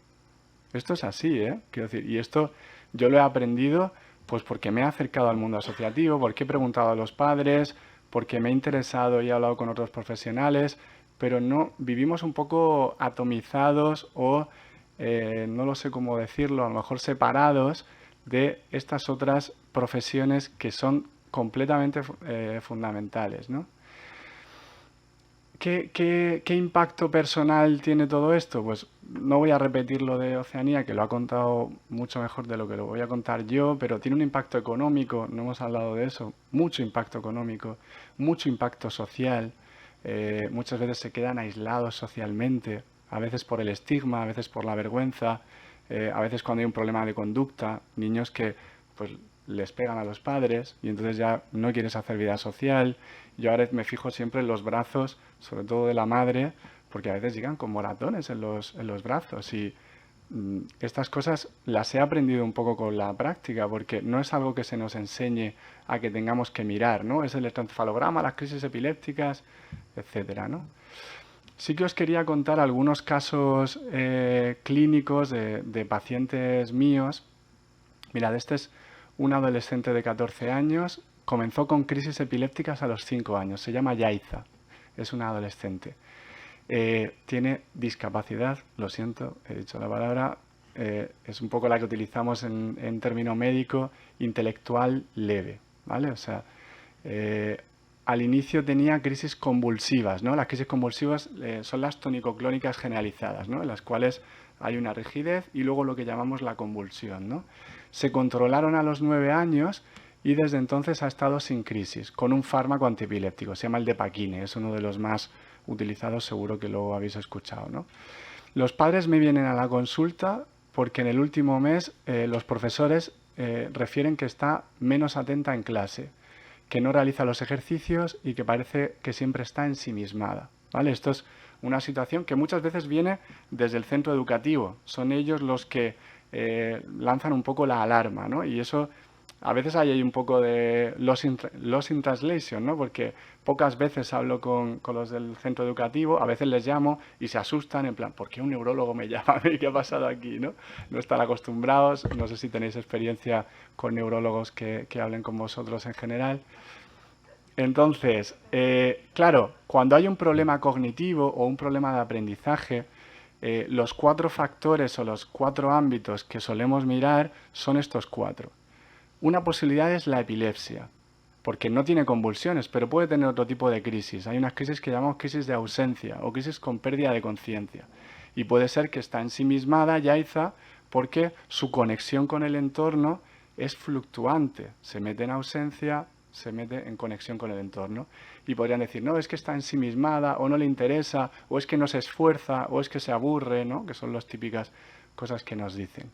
Esto es así, ¿eh? Quiero decir, y esto yo lo he aprendido pues porque me he acercado al mundo asociativo, porque he preguntado a los padres, porque me he interesado y he hablado con otros profesionales, pero no vivimos un poco atomizados o no lo sé cómo decirlo, a lo mejor separados de estas otras profesiones que son completamente fundamentales, ¿no? ¿Qué impacto personal tiene todo esto? Pues no voy a repetir lo de Oceanía, que lo ha contado mucho mejor de lo que lo voy a contar yo, pero tiene un impacto económico, no hemos hablado de eso, mucho impacto económico, mucho impacto social. Muchas veces se quedan aislados socialmente, a veces por el estigma, a veces por la vergüenza, a veces cuando hay un problema de conducta, niños que pues les pegan a los padres y entonces ya no quieres hacer vida social. Yo ahora me fijo siempre en los brazos, sobre todo de la madre, porque a veces llegan con moratones en los brazos y estas cosas las he aprendido un poco con la práctica, porque no es algo que se nos enseñe a que tengamos que mirar, ¿no? Es el electroencefalograma, las crisis epilépticas, etcétera, ¿no? Sí que os quería contar algunos casos clínicos de pacientes míos. Mirad, este es un adolescente de 14 años, comenzó con crisis epilépticas a los 5 años, se llama Yaiza, es una adolescente. Tiene discapacidad, lo siento, he dicho la palabra, es un poco la que utilizamos en término médico, intelectual leve, ¿vale? O sea, al inicio tenía crisis convulsivas, ¿no? Las crisis convulsivas son las tonicoclónicas generalizadas, ¿no? En las cuales hay una rigidez y luego lo que llamamos la convulsión, ¿no? Se controlaron a los 9 años y desde entonces ha estado sin crisis, con un fármaco antiepiléptico, se llama el Depaquine, es uno de los más utilizados, seguro que lo habéis escuchado, ¿no? Los padres me vienen a la consulta porque en el último mes los profesores refieren que está menos atenta en clase, que no realiza los ejercicios y que parece que siempre está ensimismada, ¿vale? Esto es una situación que muchas veces viene desde el centro educativo. Son ellos los que lanzan un poco la alarma, ¿no? Y eso, a veces hay un poco de loss in translation, ¿no? Porque pocas veces hablo con los del centro educativo, a veces les llamo y se asustan en plan, ¿por qué un neurólogo me llama a mí? ¿Qué ha pasado aquí, no? No están acostumbrados, no sé si tenéis experiencia con neurólogos que hablen con vosotros en general. Entonces, claro, cuando hay un problema cognitivo o un problema de aprendizaje, los 4 factores o los 4 ámbitos que solemos mirar son estos 4. Una posibilidad es la epilepsia, porque no tiene convulsiones, pero puede tener otro tipo de crisis. Hay unas crisis que llamamos crisis de ausencia o crisis con pérdida de conciencia. Y puede ser que está ensimismada, Yaiza, porque su conexión con el entorno es fluctuante. Se mete en ausencia, se mete en conexión con el entorno. Y podrían decir, no, es que está ensimismada, o no le interesa, o es que no se esfuerza, o es que se aburre, ¿no? Que son las típicas cosas que nos dicen.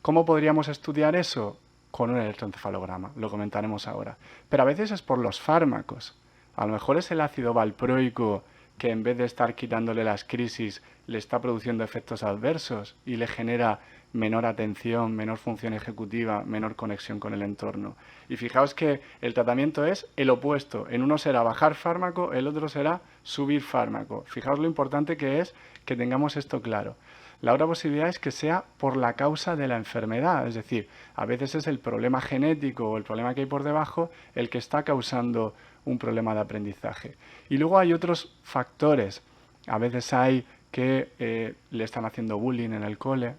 ¿Cómo podríamos estudiar eso? Con un electroencefalograma, lo comentaremos ahora. Pero a veces es por los fármacos. A lo mejor es el ácido valproico que en vez de estar quitándole las crisis, le está produciendo efectos adversos y le genera menor atención, menor función ejecutiva, menor conexión con el entorno. Y fijaos que el tratamiento es el opuesto. En uno será bajar fármaco, el otro será subir fármaco. Fijaos lo importante que es que tengamos esto claro. La otra posibilidad es que sea por la causa de la enfermedad, es decir, a veces es el problema genético o el problema que hay por debajo el que está causando un problema de aprendizaje. Y luego hay otros factores. A veces hay que le están haciendo bullying en el cole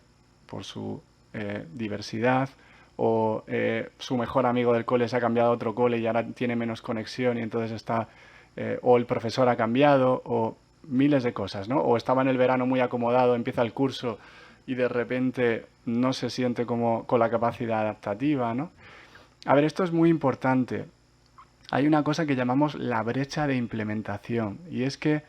por su diversidad, o su mejor amigo del cole se ha cambiado a otro cole y ahora tiene menos conexión y entonces está, o el profesor ha cambiado, o miles de cosas, ¿no? O estaba en el verano muy acomodado, empieza el curso y de repente no se siente como con la capacidad adaptativa, ¿no? A ver, esto es muy importante. Hay una cosa que llamamos la brecha de implementación y es que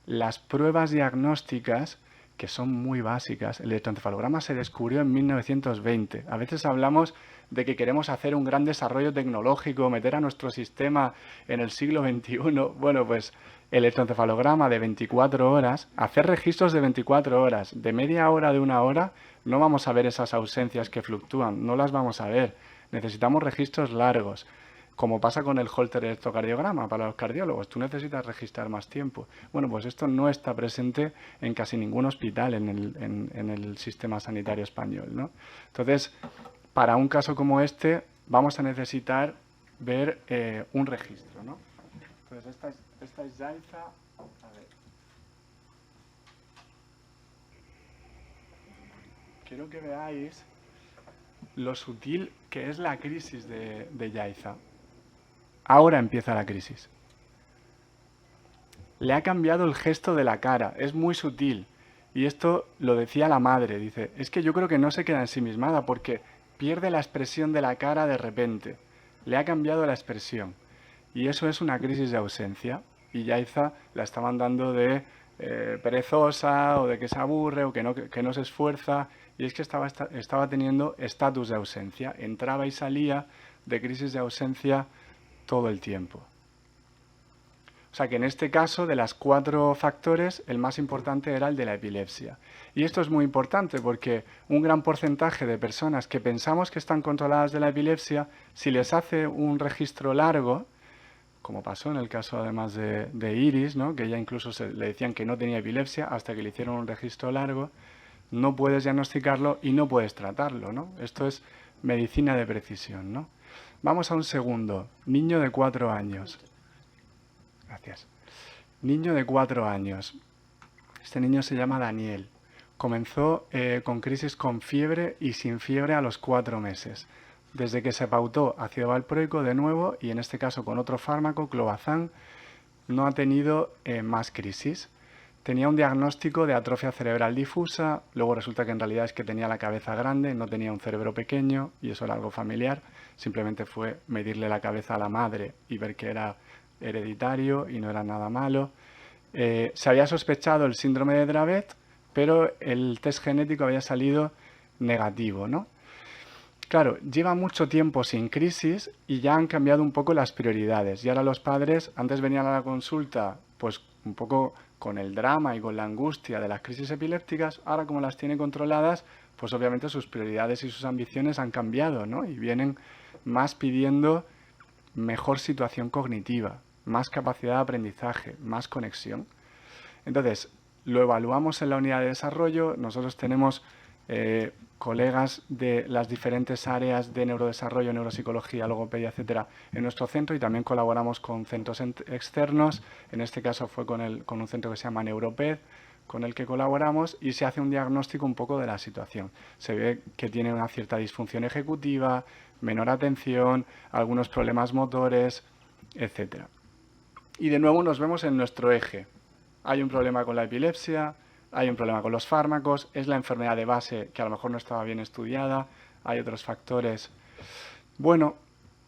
las pruebas diagnósticas, que son muy básicas, el electroencefalograma se descubrió en 1920. A veces hablamos de que queremos hacer un gran desarrollo tecnológico, meter a nuestro sistema en el siglo XXI. Bueno, pues electroencefalograma de 24 horas, hacer registros de 24 horas, de media hora, de una hora, no vamos a ver esas ausencias que fluctúan, no las vamos a ver. Necesitamos registros largos, como pasa con el Holter electrocardiograma para los cardiólogos. Tú necesitas registrar más tiempo. Bueno, pues esto no está presente en casi ningún hospital en el sistema sanitario español, ¿no? Entonces, para un caso como este, vamos a necesitar ver un registro, ¿no? Entonces, esta es Yaiza. A ver. Quiero que veáis lo sutil que es la crisis de Yaiza. Ahora empieza la crisis. Le ha cambiado el gesto de la cara, es muy sutil. Y esto lo decía la madre, dice, es que yo creo que no se queda ensimismada porque pierde la expresión de la cara de repente. Le ha cambiado la expresión. Y eso es una crisis de ausencia. Y Yaiza la estaban dando de perezosa o de que se aburre o que no se esfuerza. Y es que estaba teniendo estatus de ausencia. Entraba y salía de crisis de ausencia todo el tiempo. O sea que en este caso, de las 4 factores, el más importante era el de la epilepsia. Y esto es muy importante porque un gran porcentaje de personas que pensamos que están controladas de la epilepsia, si les hace un registro largo, como pasó en el caso además de Iris, ¿no? Que ella incluso le decían que no tenía epilepsia hasta que le hicieron un registro largo, no puedes diagnosticarlo y no puedes tratarlo, ¿no? Esto es medicina de precisión, ¿no? Vamos a un segundo. Niño de 4 años. Gracias. Niño de 4 años. Este niño se llama Daniel. Comenzó con crisis con fiebre y sin fiebre a los 4 meses. Desde que se pautó ácido valproico de nuevo, y en este caso con otro fármaco, clobazam, no ha tenido más crisis. Tenía un diagnóstico de atrofia cerebral difusa, luego resulta que en realidad es que tenía la cabeza grande, no tenía un cerebro pequeño, y eso era algo familiar. Simplemente fue medirle la cabeza a la madre y ver que era hereditario y no era nada malo. Se había sospechado el síndrome de Dravet, pero el test genético había salido negativo, ¿no? Claro, lleva mucho tiempo sin crisis y ya han cambiado un poco las prioridades. Y ahora los padres, antes venían a la consulta, pues un poco con el drama y con la angustia de las crisis epilépticas, ahora como las tiene controladas, pues obviamente sus prioridades y sus ambiciones han cambiado, ¿no? Y vienen más pidiendo mejor situación cognitiva, más capacidad de aprendizaje, más conexión. Entonces, lo evaluamos en la unidad de desarrollo. Nosotros tenemos colegas de las diferentes áreas de neurodesarrollo, neuropsicología, logopedia, etcétera, en nuestro centro, y también colaboramos con centros externos. En este caso fue con un centro que se llama Neuroped, con el que colaboramos, y se hace un diagnóstico un poco de la situación. Se ve que tiene una cierta disfunción ejecutiva, menor atención, algunos problemas motores, etcétera. Y de nuevo nos vemos en nuestro eje. Hay un problema con la epilepsia, hay un problema con los fármacos, es la enfermedad de base que a lo mejor no estaba bien estudiada, hay otros factores. Bueno,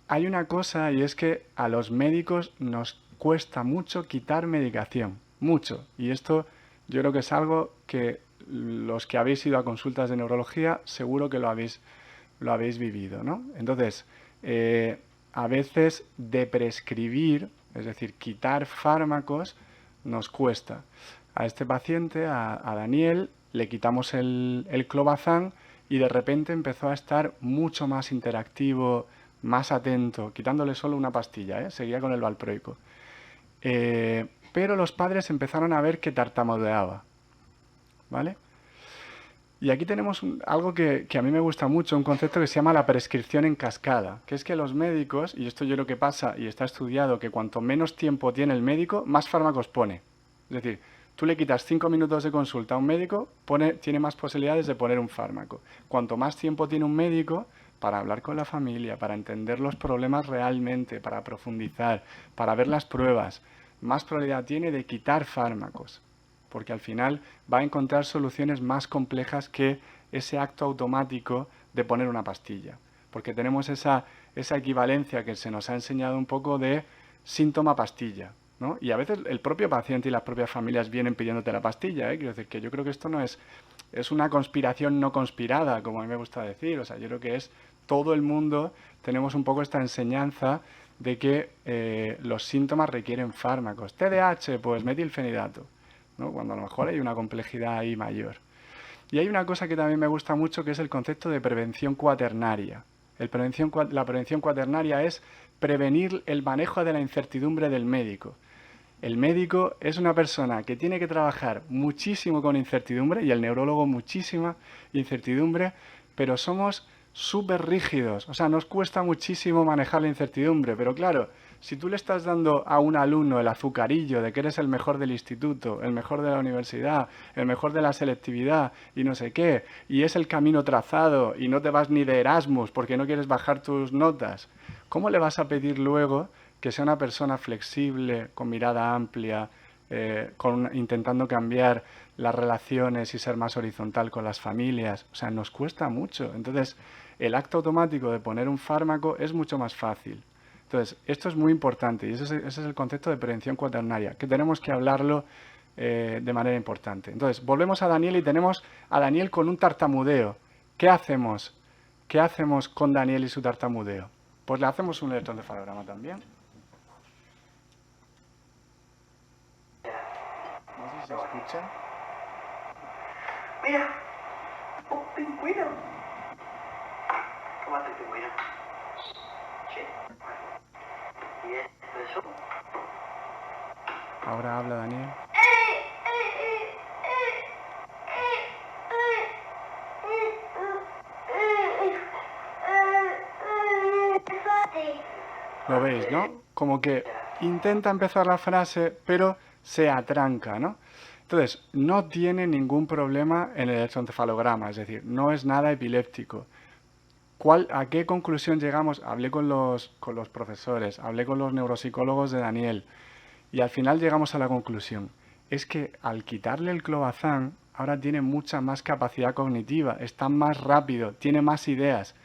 hay una cosa, y es que a los médicos nos cuesta mucho quitar medicación, mucho. Y esto yo creo que es algo que los que habéis ido a consultas de neurología seguro que lo habéis vivido, ¿no? Entonces, a veces de prescribir, es decir, quitar fármacos, nos cuesta. A este paciente, a Daniel, le quitamos el clobazam y de repente empezó a estar mucho más interactivo, más atento, quitándole solo una pastilla, seguía con el valproico. Pero los padres empezaron a ver que tartamudeaba, ¿vale? Y aquí tenemos algo que a mí me gusta mucho, un concepto que se llama la prescripción en cascada, que es que los médicos, y esto yo creo que pasa y está estudiado, que cuanto menos tiempo tiene el médico, más fármacos pone. Es decir, tú le quitas 5 minutos de consulta a un médico, tiene más posibilidades de poner un fármaco. Cuanto más tiempo tiene un médico para hablar con la familia, para entender los problemas realmente, para profundizar, para ver las pruebas, más probabilidad tiene de quitar fármacos, porque al final va a encontrar soluciones más complejas que ese acto automático de poner una pastilla, porque tenemos esa equivalencia que se nos ha enseñado un poco de síntoma-pastilla, ¿no? Y a veces el propio paciente y las propias familias vienen pidiéndote la pastilla, Quiero decir que yo creo que esto no es una conspiración no conspirada, como a mí me gusta decir. O sea, yo creo que es todo el mundo tenemos un poco esta enseñanza de que los síntomas requieren fármacos. TDAH, pues metilfenidato, ¿no? Cuando a lo mejor hay una complejidad ahí mayor. Y hay una cosa que también me gusta mucho, que es el concepto de prevención cuaternaria. La prevención cuaternaria es prevenir el manejo de la incertidumbre del médico. El médico es una persona que tiene que trabajar muchísimo con incertidumbre, y el neurólogo muchísima incertidumbre, pero somos súper rígidos. O sea, nos cuesta muchísimo manejar la incertidumbre, pero claro, si tú le estás dando a un alumno el azucarillo de que eres el mejor del instituto, el mejor de la universidad, el mejor de la selectividad y no sé qué, y es el camino trazado y no te vas ni de Erasmus porque no quieres bajar tus notas, ¿cómo le vas a pedir luego que sea una persona flexible, con mirada amplia, intentando cambiar las relaciones y ser más horizontal con las familias? O sea, nos cuesta mucho. Entonces, el acto automático de poner un fármaco es mucho más fácil. Entonces, esto es muy importante y ese es el concepto de prevención cuaternaria, que tenemos que hablarlo de manera importante. Entonces, volvemos a Daniel y tenemos a Daniel con un tartamudeo. ¿Qué hacemos? ¿Qué hacemos con Daniel y su tartamudeo? Pues le hacemos un electroencefalograma también. No sé si se escucha. Mira, un pingüino. ¿Cómo hace el pingüino? Sí. ¿Y eso? Ahora habla Daniel. Lo veis, ¿no? Como que intenta empezar la frase, pero se atranca, ¿no? Entonces, no tiene ningún problema en el electroencefalograma, es decir, no es nada epiléptico. ¿A qué conclusión llegamos? Hablé con los profesores, hablé con los neuropsicólogos de Daniel y al final llegamos a la conclusión. Es que al quitarle el clobazam, ahora tiene mucha más capacidad cognitiva, está más rápido, tiene más ideas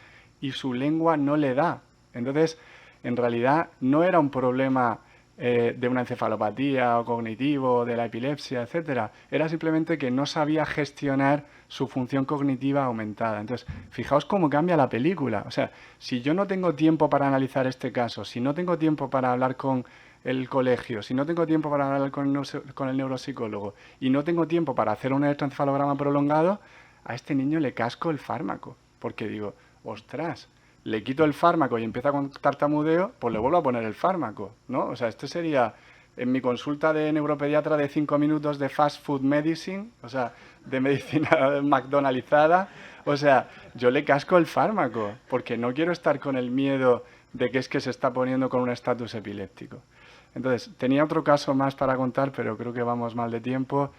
y su lengua no le da. Entonces, en realidad no era un problema de una encefalopatía o cognitivo, de la epilepsia, etcétera. Era simplemente que no sabía gestionar su función cognitiva aumentada. Entonces, fijaos cómo cambia la película. O sea, si yo no tengo tiempo para analizar este caso, si no tengo tiempo para hablar con el colegio, si no tengo tiempo para hablar con el neuropsicólogo y no tengo tiempo para hacer un electroencefalograma prolongado, a este niño le casco el fármaco. Porque digo, ostras, le quito el fármaco y empieza con tartamudeo, pues le vuelvo a poner el fármaco, ¿no? O sea, esto sería en mi consulta de neuropediatra de 5 minutos de fast food medicine, o sea, de medicina McDonaldizada. O sea, yo le casco el fármaco porque no quiero estar con el miedo de que es que se está poniendo con un estatus epiléptico. Entonces, tenía otro caso más para contar, pero creo que vamos mal de tiempo.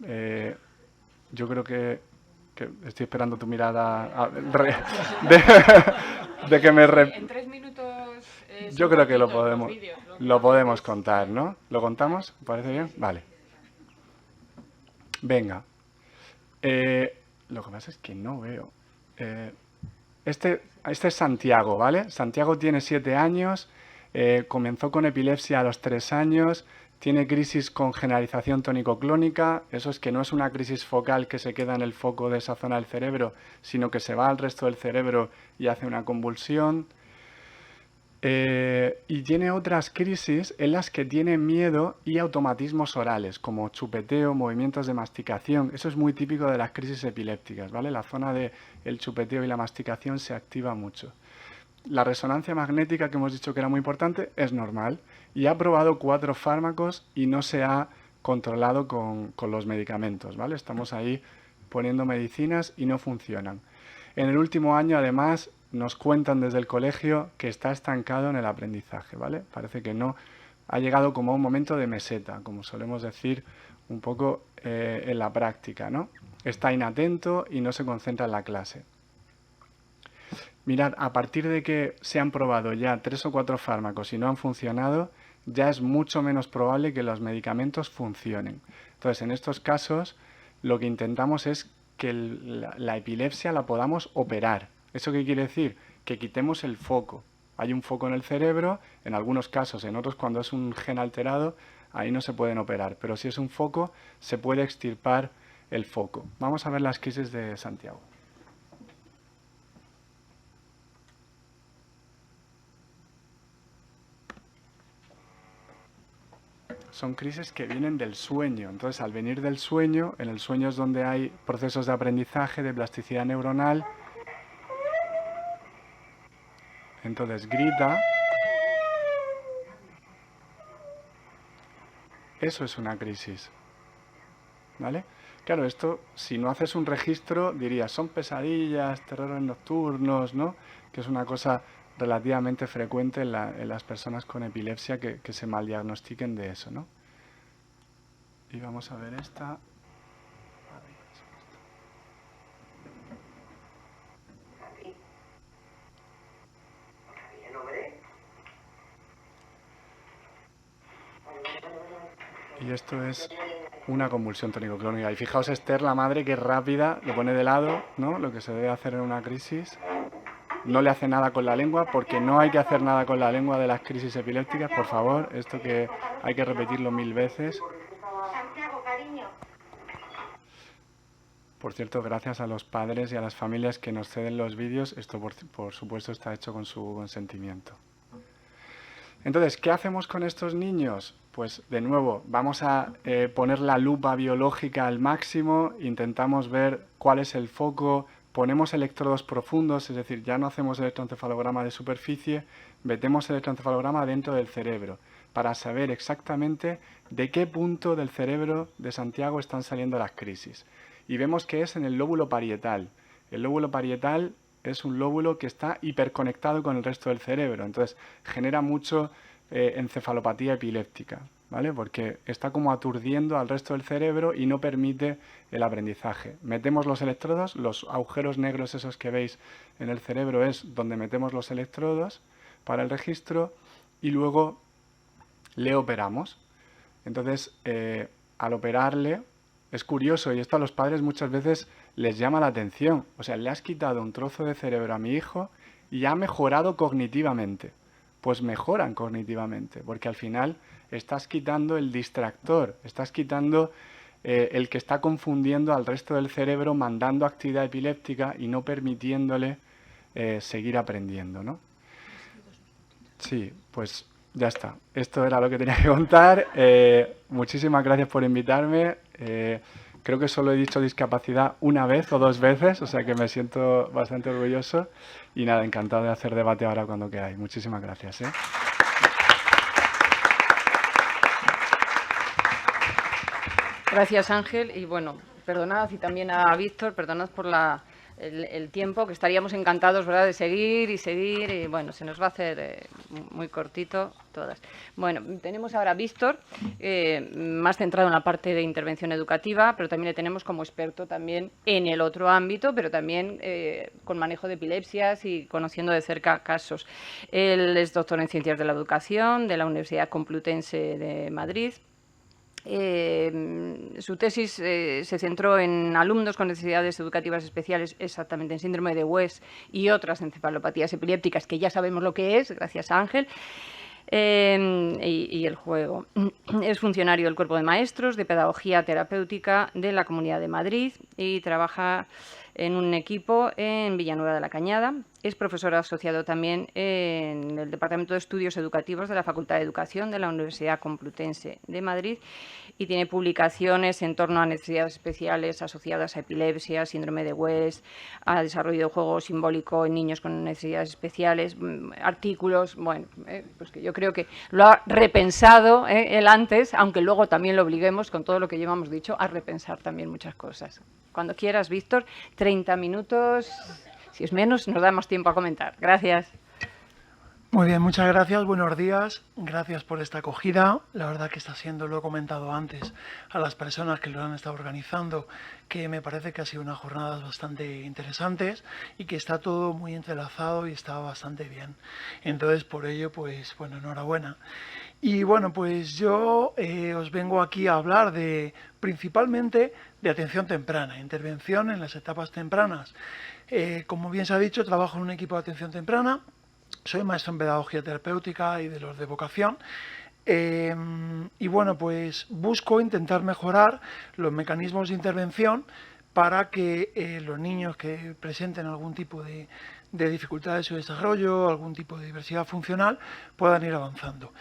Yo creo que estoy esperando tu mirada de que me... En 3 minutos... Yo creo que lo podemos contar, ¿no? ¿Lo contamos? ¿Me parece bien? Vale. Venga. Lo que pasa es que no veo. Este es Santiago, ¿vale? Santiago tiene 7 años, comenzó con epilepsia a los 3 años, tiene crisis con generalización tónico-clónica, eso es que no es una crisis focal que se queda en el foco de esa zona del cerebro, sino que se va al resto del cerebro y hace una convulsión. Y tiene otras crisis en las que tiene miedo y automatismos orales, como chupeteo, movimientos de masticación. Eso es muy típico de las crisis epilépticas, ¿vale? La zona del chupeteo y la masticación se activa mucho. La resonancia magnética, que hemos dicho que era muy importante, es normal. Y ha probado 4 fármacos y no se ha controlado con los medicamentos, ¿vale? Estamos ahí poniendo medicinas y no funcionan. En el último año, además, nos cuentan desde el colegio que está estancado en el aprendizaje, ¿vale? Parece que no ha llegado como a un momento de meseta, como solemos decir un poco en la práctica, ¿no? Está inatento y no se concentra en la clase. Mirad, a partir de que se han probado ya 3 o 4 fármacos y no han funcionado, ya es mucho menos probable que los medicamentos funcionen. Entonces, en estos casos, lo que intentamos es que la epilepsia la podamos operar. ¿Eso qué quiere decir? Que quitemos el foco. Hay un foco en el cerebro, en algunos casos, en otros cuando es un gen alterado, ahí no se pueden operar. Pero si es un foco, se puede extirpar el foco. Vamos a ver las crisis de Santiago. son crisis que vienen del sueño. Entonces, al venir del sueño, en el sueño es donde hay procesos de aprendizaje, de plasticidad neuronal. Entonces, grita. Eso es una crisis. ¿Vale? Claro, esto, si no haces un registro, dirías, son pesadillas, terrores nocturnos, ¿no? Que es una cosa relativamente frecuente en las personas con epilepsia que se maldiagnostiquen de eso, ¿no? Y vamos a ver esta. Y esto es una convulsión tónico-clónica. Y fijaos, Esther, la madre, que rápida, lo pone de lado, ¿no? Lo que se debe hacer en una crisis. No le hace nada con la lengua, porque no hay que hacer nada con la lengua de las crisis epilépticas, por favor. Esto que hay que repetirlo 1000 veces. Por cierto, gracias a los padres y a las familias que nos ceden los vídeos. Esto, por supuesto, está hecho con su consentimiento. Entonces, ¿qué hacemos con estos niños? Pues, de nuevo, vamos a poner la lupa biológica al máximo, intentamos ver cuál es el foco, ponemos electrodos profundos, es decir, ya no hacemos electroencefalograma de superficie, metemos el electroencefalograma dentro del cerebro para saber exactamente de qué punto del cerebro de Santiago están saliendo las crisis. Y vemos que es en el lóbulo parietal. El lóbulo parietal es un lóbulo que está hiperconectado con el resto del cerebro, entonces genera mucho encefalopatía epiléptica, ¿vale? Porque está como aturdiendo al resto del cerebro y no permite el aprendizaje. Metemos los electrodos, los agujeros negros esos que veis en el cerebro es donde metemos los electrodos para el registro y luego le operamos. Entonces, al operarle, es curioso, y esto a los padres muchas veces les llama la atención. O sea, le has quitado un trozo de cerebro a mi hijo y ha mejorado cognitivamente. Pues mejoran cognitivamente, porque al final estás quitando el distractor, estás quitando el que está confundiendo al resto del cerebro, mandando actividad epiléptica y no permitiéndole seguir aprendiendo, ¿no? Sí, pues ya está. Esto era lo que tenía que contar. Muchísimas gracias por invitarme. Creo que solo he dicho discapacidad una vez o 2 veces, o sea que me siento bastante orgulloso. Y nada, encantado de hacer debate ahora cuando queráis. Muchísimas gracias. Gracias, Ángel. Y bueno, perdonad, y también a Víctor, perdonad por el tiempo, que estaríamos encantados, ¿verdad?, de seguir, y bueno, se nos va a hacer muy cortito todas. Bueno, tenemos ahora a Víctor, más centrado en la parte de intervención educativa, pero también le tenemos como experto también en el otro ámbito, pero también con manejo de epilepsias y conociendo de cerca casos. Él es doctor en Ciencias de la Educación de la Universidad Complutense de Madrid. Su tesis se centró en alumnos con necesidades educativas especiales, exactamente en síndrome de West y otras encefalopatías epilépticas, que ya sabemos lo que es, gracias a Ángel, y el juego. Es funcionario del Cuerpo de Maestros de Pedagogía Terapéutica de la Comunidad de Madrid y trabaja en un equipo en Villanueva de la Cañada. Es profesor asociado también en el Departamento de Estudios Educativos de la Facultad de Educación de la Universidad Complutense de Madrid y tiene publicaciones en torno a necesidades especiales asociadas a epilepsia, síndrome de West, a desarrollo de juego simbólico en niños con necesidades especiales, artículos, bueno, pues que yo creo que lo ha repensado él antes, aunque luego también lo obliguemos, con todo lo que llevamos dicho, a repensar también muchas cosas. Cuando quieras, Víctor, 30 minutos, si es menos, nos da más tiempo a comentar. Gracias. Muy bien, muchas gracias, buenos días, gracias por esta acogida. La verdad que está siendo, lo he comentado antes, a las personas que lo han estado organizando, que me parece que ha sido unas jornadas bastante interesantes y que está todo muy entrelazado y está bastante bien. Entonces, por ello, pues bueno, enhorabuena. Y bueno, pues yo os vengo aquí a hablar principalmente de atención temprana, intervención en las etapas tempranas. Como bien se ha dicho, trabajo en un equipo de atención temprana. Soy maestro en pedagogía terapéutica y de los de vocación. Y bueno, pues busco intentar mejorar los mecanismos de intervención para que los niños que presenten algún tipo de dificultad de su desarrollo, algún tipo de diversidad funcional, puedan ir avanzando.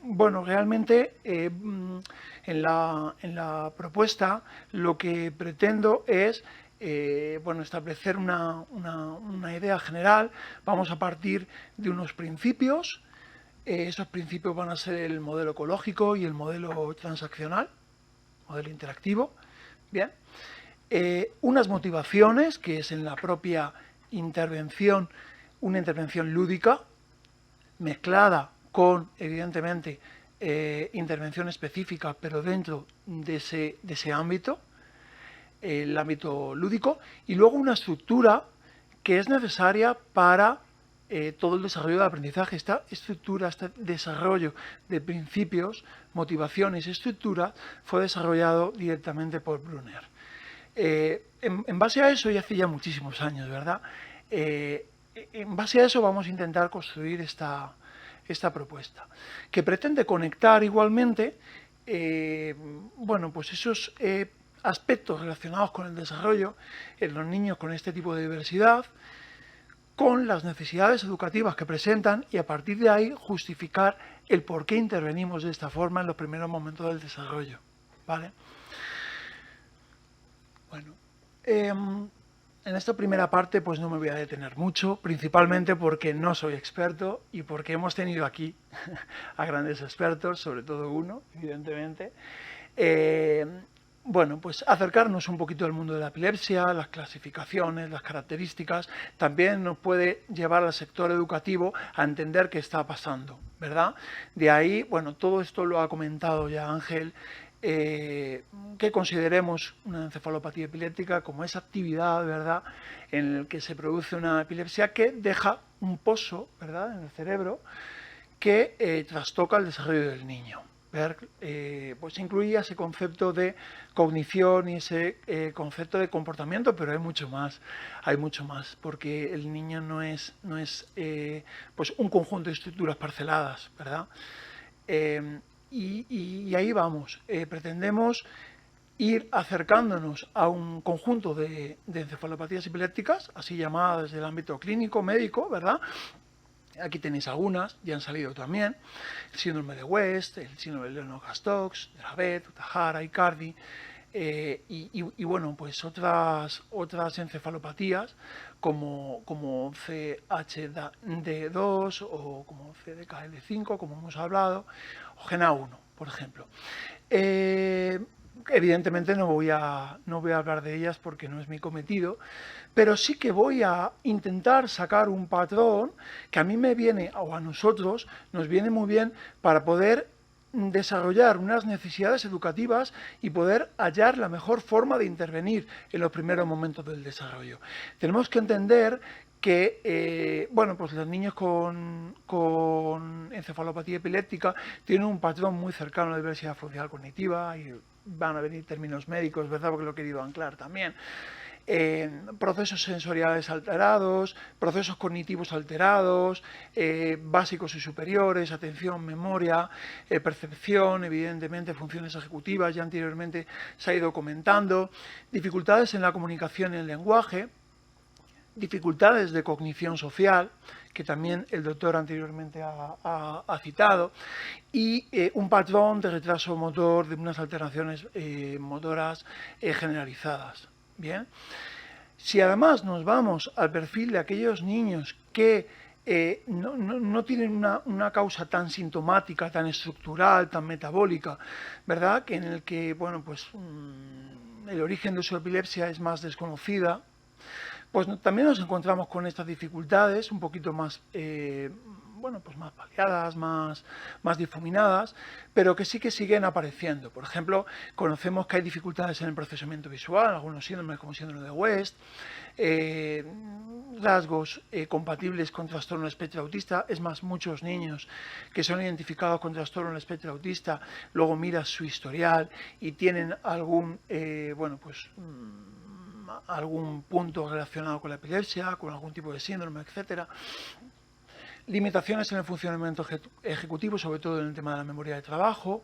Bueno, realmente en la propuesta lo que pretendo es bueno, establecer una idea general. Vamos a partir de unos principios. Esos principios van a ser el modelo ecológico y el modelo transaccional, modelo interactivo. Bien. Unas motivaciones, que es en la propia intervención, una intervención lúdica, mezclada con, evidentemente, intervención específica, pero dentro de ese ámbito, el ámbito lúdico, y luego una estructura que es necesaria para todo el desarrollo del aprendizaje. Esta estructura, este desarrollo de principios, motivaciones y estructuras fue desarrollado directamente por Brunner. En base a eso, y hace ya muchísimos años, ¿verdad? En base a eso vamos a intentar construir esta propuesta, que pretende conectar igualmente, bueno, pues esos aspectos relacionados con el desarrollo en los niños con este tipo de diversidad, con las necesidades educativas que presentan, y a partir de ahí justificar el por qué intervenimos de esta forma en los primeros momentos del desarrollo, ¿vale? Bueno, en esta primera parte pues no me voy a detener mucho, principalmente porque no soy experto y porque hemos tenido aquí a grandes expertos, sobre todo uno, evidentemente. Bueno, pues acercarnos un poquito al mundo de la epilepsia, las clasificaciones, las características, también nos puede llevar al sector educativo a entender qué está pasando, ¿verdad? De ahí, bueno, todo esto lo ha comentado ya Ángel, que consideremos una encefalopatía epiléptica como esa actividad, ¿verdad?, en la que se produce una epilepsia que deja un pozo, ¿verdad?, en el cerebro que trastoca el desarrollo del niño. Pues incluía ese concepto de cognición y ese concepto de comportamiento, pero hay mucho más, porque el niño no es pues un conjunto de estructuras parceladas, ¿verdad? Y ahí vamos, pretendemos ir acercándonos a un conjunto de encefalopatías epilépticas, así llamadas desde el ámbito clínico, médico, ¿verdad? Aquí tenéis algunas, ya han salido también: el síndrome de West, el síndrome de Lennox-Gastaut, Dravet, Utajara, Icardi, y bueno, pues otras encefalopatías como CHD2 o como CDKL5, como hemos hablado, o GENA1, por ejemplo. Evidentemente no voy a hablar de ellas porque no es mi cometido, pero sí que voy a intentar sacar un patrón que a mí me viene, o a nosotros nos viene muy bien, para poder desarrollar unas necesidades educativas y poder hallar la mejor forma de intervenir en los primeros momentos del desarrollo. Tenemos que entender que bueno, pues los niños con encefalopatía epiléptica tienen un patrón muy cercano a la diversidad funcional cognitiva, y van a venir términos médicos, ¿verdad?, porque lo he querido anclar también. Procesos sensoriales alterados, procesos cognitivos alterados, básicos y superiores, atención, memoria, percepción, evidentemente funciones ejecutivas, ya anteriormente se ha ido comentando, dificultades en la comunicación y el lenguaje, dificultades de cognición social, que también el doctor anteriormente ha citado, y un patrón de retraso motor, de unas alteraciones motoras generalizadas. Bien, si además nos vamos al perfil de aquellos niños que no tienen una causa tan sintomática, tan estructural, tan metabólica, ¿verdad?, que en el que, bueno, pues el origen de su epilepsia es más desconocida, pues también nos encontramos con estas dificultades un poquito más, bueno, pues más paliadas, más difuminadas, pero que sí que siguen apareciendo. Por ejemplo, conocemos que hay dificultades en el procesamiento visual, algunos síndromes como el síndrome de West, rasgos compatibles con trastorno del espectro autista. Es más, muchos niños que son identificados con trastorno del espectro autista, luego miras su historial y tienen algún, bueno, pues algún punto relacionado con la epilepsia, con algún tipo de síndrome, etcétera. Limitaciones en el funcionamiento ejecutivo, sobre todo en el tema de la memoria de trabajo,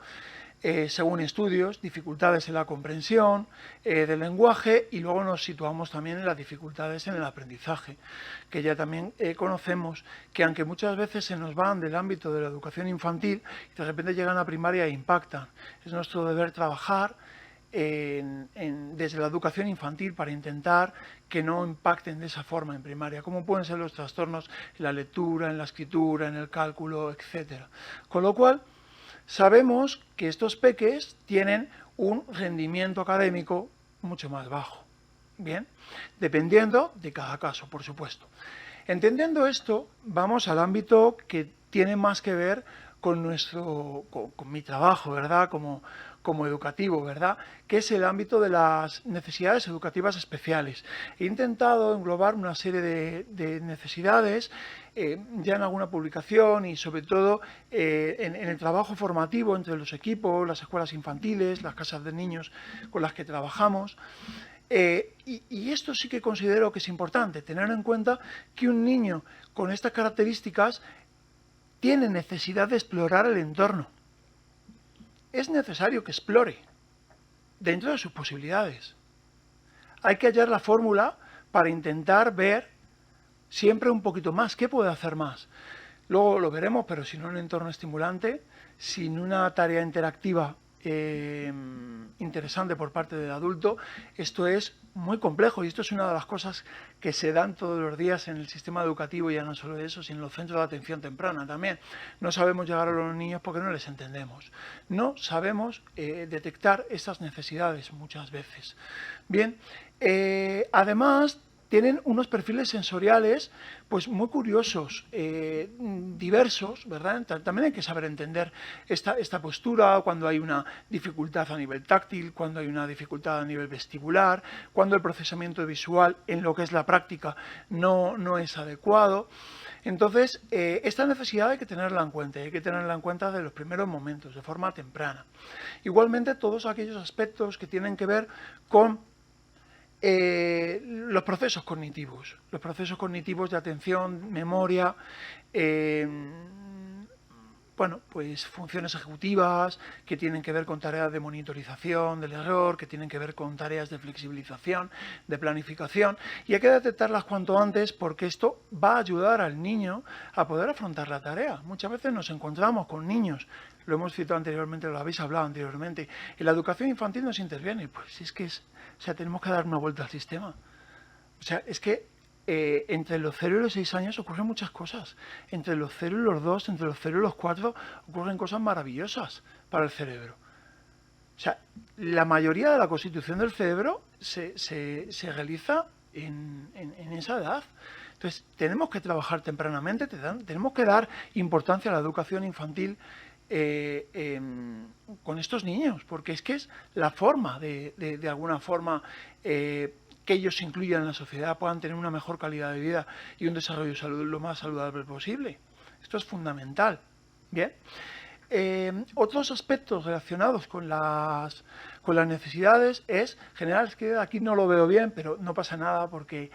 según estudios, dificultades en la comprensión del lenguaje, y luego nos situamos también en las dificultades en el aprendizaje, que ya también conocemos que, aunque muchas veces se nos van del ámbito de la educación infantil y de repente llegan a primaria e impactan. Es nuestro deber trabajar desde la educación infantil para intentar que no impacten de esa forma en primaria, como pueden ser los trastornos en la lectura, en la escritura, en el cálculo, etc. Con lo cual, sabemos que estos peques tienen un rendimiento académico mucho más bajo. Bien, dependiendo de cada caso, por supuesto. Entendiendo esto, vamos al ámbito que tiene más que ver con mi trabajo, ¿verdad? Como educativo, ¿verdad? Que es el ámbito de las necesidades educativas especiales. He intentado englobar una serie de necesidades ya en alguna publicación y sobre todo en el trabajo formativo entre los equipos, las escuelas infantiles, las casas de niños con las que trabajamos. Y esto sí que considero que es importante, tener en cuenta que un niño con estas características tiene necesidad de explorar el entorno. Es necesario que explore dentro de sus posibilidades. Hay que hallar la fórmula para intentar ver siempre un poquito más. ¿Qué puede hacer más? Luego lo veremos, pero sin un entorno estimulante, sin una tarea interactiva interesante por parte del adulto, esto es muy complejo, y esto es una de las cosas que se dan todos los días en el sistema educativo, y ya no solo eso, sino en los centros de atención temprana también. No sabemos llegar a los niños porque no les entendemos. No sabemos detectar estas necesidades muchas veces. Bien, además tienen unos perfiles sensoriales pues muy curiosos, diversos, ¿verdad? También hay que saber entender esta postura cuando hay una dificultad a nivel táctil, cuando hay una dificultad a nivel vestibular, cuando el procesamiento visual en lo que es la práctica no es adecuado. Entonces, esta necesidad hay que tenerla en cuenta, y hay que tenerla en cuenta de los primeros momentos, de forma temprana. Igualmente, todos aquellos aspectos que tienen que ver con los procesos cognitivos de atención, memoria, bueno, pues funciones ejecutivas que tienen que ver con tareas de monitorización del error, que tienen que ver con tareas de flexibilización, de planificación, y hay que detectarlas cuanto antes, porque esto va a ayudar al niño a poder afrontar la tarea. Muchas veces nos encontramos con niños, lo hemos citado anteriormente, lo habéis hablado anteriormente, en la educación infantil nos interviene, pues es que o sea, tenemos que dar una vuelta al sistema. O sea, es que entre los 0 y los 6 años ocurren muchas cosas. Entre los 0 y los 2, entre los 0 y los 4, ocurren cosas maravillosas para el cerebro. O sea, la mayoría de la constitución del cerebro se realiza en esa edad. Entonces, tenemos que trabajar tempranamente, tenemos que dar importancia a la educación infantil con estos niños, porque es que es la forma de alguna forma que ellos se incluyan en la sociedad, puedan tener una mejor calidad de vida y un desarrollo lo más saludable posible. Esto es fundamental. Bien. Otros aspectos relacionados con las necesidades es general, es que aquí no lo veo bien, pero no pasa nada porque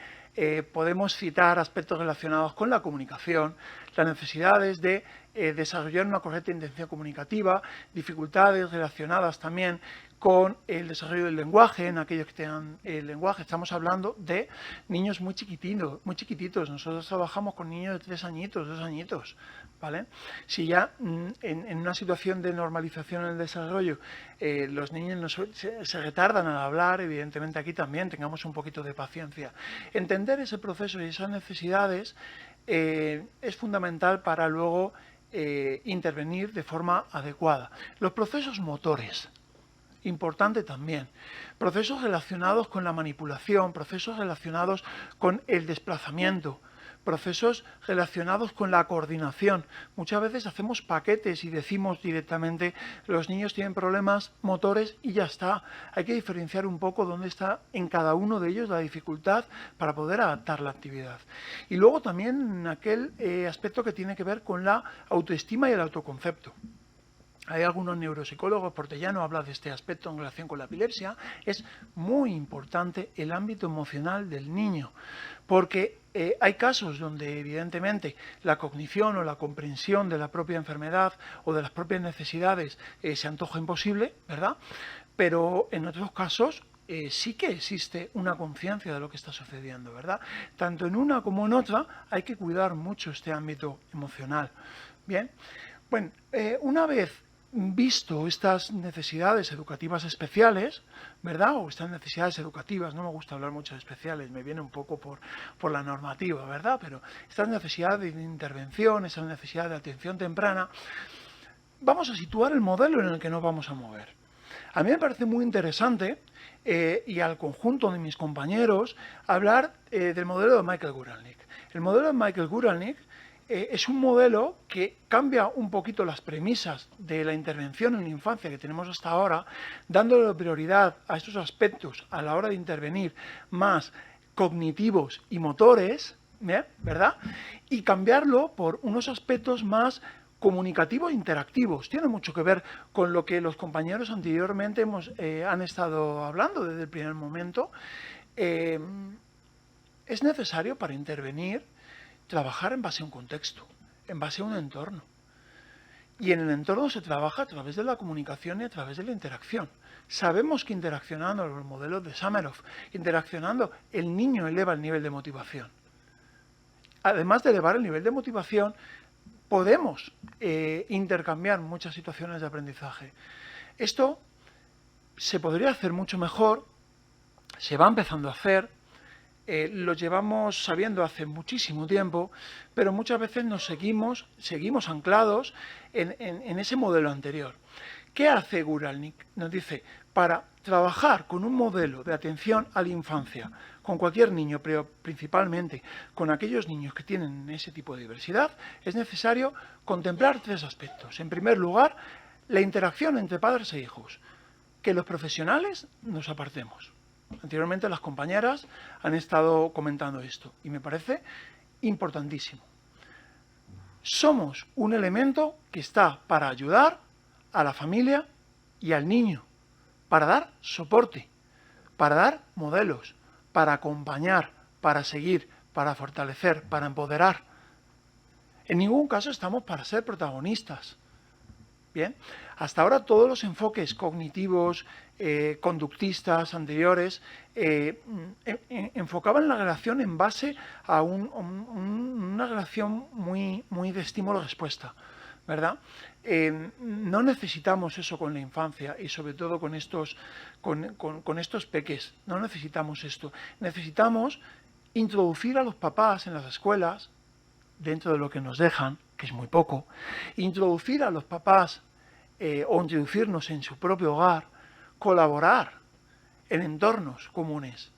podemos citar aspectos relacionados con la comunicación, las necesidades de desarrollar una correcta intención comunicativa, dificultades relacionadas también con el desarrollo del lenguaje, en aquellos que tengan el lenguaje. Estamos hablando de niños muy chiquititos. Nosotros trabajamos con niños de 3 añitos, 2 añitos, ¿vale? Si ya en una situación de normalización en el desarrollo los niños se retardan al hablar, evidentemente aquí también tengamos un poquito de paciencia. Entender ese proceso y esas necesidades es fundamental para luego intervenir de forma adecuada. Los procesos motores, importante también. Procesos relacionados con la manipulación, procesos relacionados con el desplazamiento, procesos relacionados con la coordinación. Muchas veces hacemos paquetes y decimos directamente los niños tienen problemas motores y ya está. Hay que diferenciar un poco dónde está en cada uno de ellos la dificultad para poder adaptar la actividad. Y luego también aquel aspecto que tiene que ver con la autoestima y el autoconcepto. Hay algunos neuropsicólogos, Portellano habla de este aspecto en relación con la epilepsia. Es muy importante el ámbito emocional del niño, porque hay casos donde evidentemente la cognición o la comprensión de la propia enfermedad o de las propias necesidades se antoja imposible, ¿verdad? Pero en otros casos sí que existe una conciencia de lo que está sucediendo, ¿verdad? Tanto en una como en otra hay que cuidar mucho este ámbito emocional. Bien, bueno, una vez visto estas necesidades educativas especiales, ¿verdad? O estas necesidades educativas, no me gusta hablar mucho de especiales, me viene un poco por la normativa, ¿verdad? Pero estas necesidades de intervención, esas necesidades de atención temprana, vamos a situar el modelo en el que nos vamos a mover. A mí me parece muy interesante, y al conjunto de mis compañeros, hablar del modelo de Michael Guralnick. El modelo de Michael Guralnick es un modelo que cambia un poquito las premisas de la intervención en la infancia que tenemos hasta ahora, dándole prioridad a estos aspectos a la hora de intervenir más cognitivos y motores, ¿verdad? Y cambiarlo por unos aspectos más comunicativos e interactivos. Tiene mucho que ver con lo que los compañeros anteriormente han estado hablando desde el primer momento. Es necesario para intervenir trabajar en base a un contexto, en base a un entorno. Y en el entorno se trabaja a través de la comunicación y a través de la interacción. Sabemos que interaccionando, los modelos de Samaroff, interaccionando, el niño eleva el nivel de motivación. Además de elevar el nivel de motivación, podemos intercambiar muchas situaciones de aprendizaje. Esto se podría hacer mucho mejor, se va empezando a hacer, lo llevamos sabiendo hace muchísimo tiempo, pero muchas veces nos seguimos anclados en ese modelo anterior. ¿Qué hace Guralnick? Nos dice, para trabajar con un modelo de atención a la infancia, con cualquier niño, pero principalmente con aquellos niños que tienen ese tipo de diversidad, es necesario contemplar 3 aspectos. En primer lugar, la interacción entre padres e hijos, que los profesionales nos apartemos. Anteriormente las compañeras han estado comentando esto y me parece importantísimo. Somos un elemento que está para ayudar a la familia y al niño, para dar soporte, para dar modelos, para acompañar, para seguir, para fortalecer, para empoderar. En ningún caso estamos para ser protagonistas. Bien, hasta ahora todos los enfoques cognitivos, conductistas anteriores, enfocaban la relación en base a una relación muy de estímulo-respuesta, ¿verdad? No necesitamos eso con la infancia y sobre todo con estos peques, no necesitamos esto. Necesitamos introducir a los papás en las escuelas, dentro de lo que nos dejan, que es muy poco, introducir a los papás o introducirnos en su propio hogar, colaborar en entornos comunes.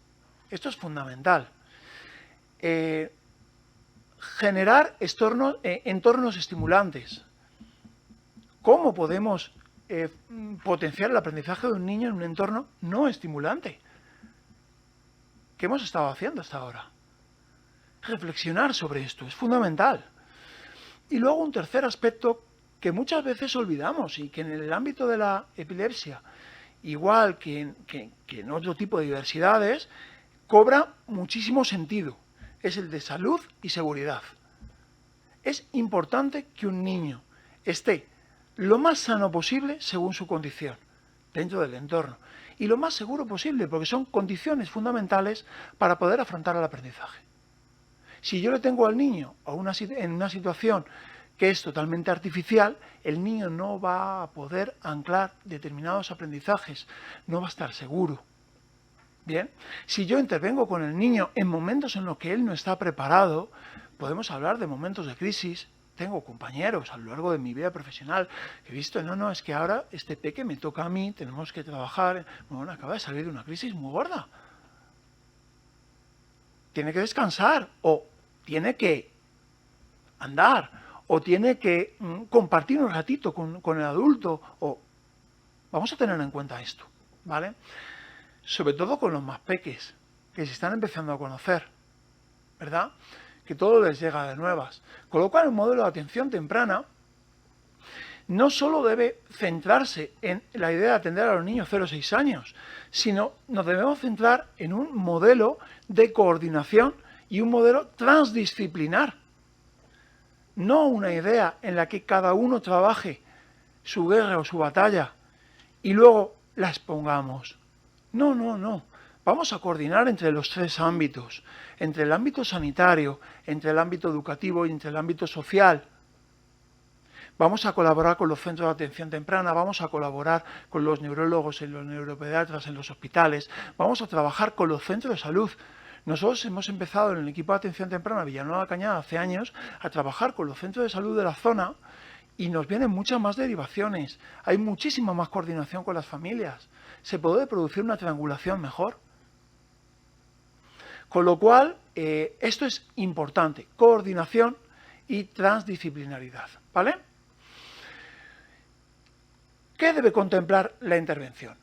Esto es fundamental. Generar entornos estimulantes. ¿Cómo podemos potenciar el aprendizaje de un niño en un entorno no estimulante? ¿Qué hemos estado haciendo hasta ahora? Reflexionar sobre esto es fundamental. Y luego un tercer aspecto que muchas veces olvidamos y que en el ámbito de la epilepsia, igual que en otro tipo de diversidades, cobra muchísimo sentido. Es el de salud y seguridad. Es importante que un niño esté lo más sano posible según su condición, dentro del entorno, y lo más seguro posible, porque son condiciones fundamentales para poder afrontar el aprendizaje. Si yo le tengo al niño en una situación que es totalmente artificial, el niño no va a poder anclar determinados aprendizajes, no va a estar seguro. Bien, si yo intervengo con el niño en momentos en los que él no está preparado, podemos hablar de momentos de crisis. Tengo compañeros a lo largo de mi vida profesional que he visto, no, es que ahora este peque me toca a mí, tenemos que trabajar. Bueno, acaba de salir de una crisis muy gorda. Tiene que descansar, o tiene que andar, o tiene que compartir un ratito con el adulto, o vamos a tener en cuenta esto, ¿vale? Sobre todo con los más peques, que se están empezando a conocer, ¿verdad? Que todo les llega de nuevas. Con lo cual, el modelo de atención temprana no solo debe centrarse en la idea de atender a los niños 0 a 6 años, sino nos debemos centrar en un modelo de coordinación y un modelo transdisciplinar. No una idea en la que cada uno trabaje su guerra o su batalla y luego la expongamos. No, no, no. Vamos a coordinar entre los 3 ámbitos, entre el ámbito sanitario, entre el ámbito educativo y entre el ámbito social. Vamos a colaborar con los centros de atención temprana, vamos a colaborar con los neurólogos y los neuropediatras en los hospitales, vamos a trabajar con los centros de salud. Nosotros hemos empezado en el equipo de atención temprana Villanueva Cañada hace años a trabajar con los centros de salud de la zona y nos vienen muchas más derivaciones. Hay muchísima más coordinación con las familias. Se puede producir una triangulación mejor. Con lo cual, esto es importante, coordinación y transdisciplinaridad, ¿vale? ¿Qué debe contemplar la intervención?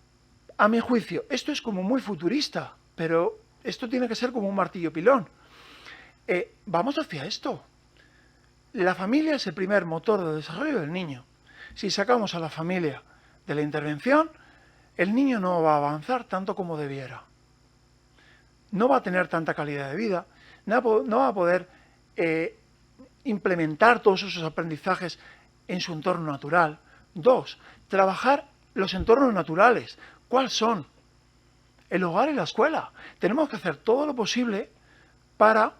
A mi juicio, esto es como muy futurista, pero esto tiene que ser como un martillo pilón. Vamos hacia esto. La familia es el primer motor de desarrollo del niño. Si sacamos a la familia de la intervención, el niño no va a avanzar tanto como debiera. No va a tener tanta calidad de vida, no va a poder implementar todos esos aprendizajes en su entorno natural. 2, trabajar los entornos naturales. ¿Cuáles son? El hogar y la escuela. Tenemos que hacer todo lo posible para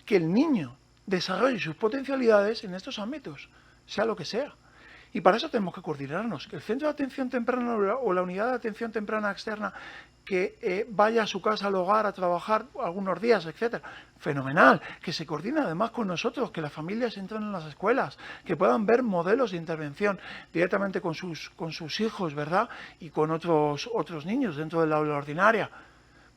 que el niño desarrolle sus potencialidades en estos ámbitos, sea lo que sea. Y para eso tenemos que coordinarnos. Que el centro de atención temprana o la unidad de atención temprana externa que vaya a su casa, al hogar, a trabajar algunos días, etcétera. Fenomenal. Que se coordine además con nosotros, que las familias entren en las escuelas, que puedan ver modelos de intervención directamente con sus hijos, ¿verdad? Y con otros niños dentro del aula ordinaria.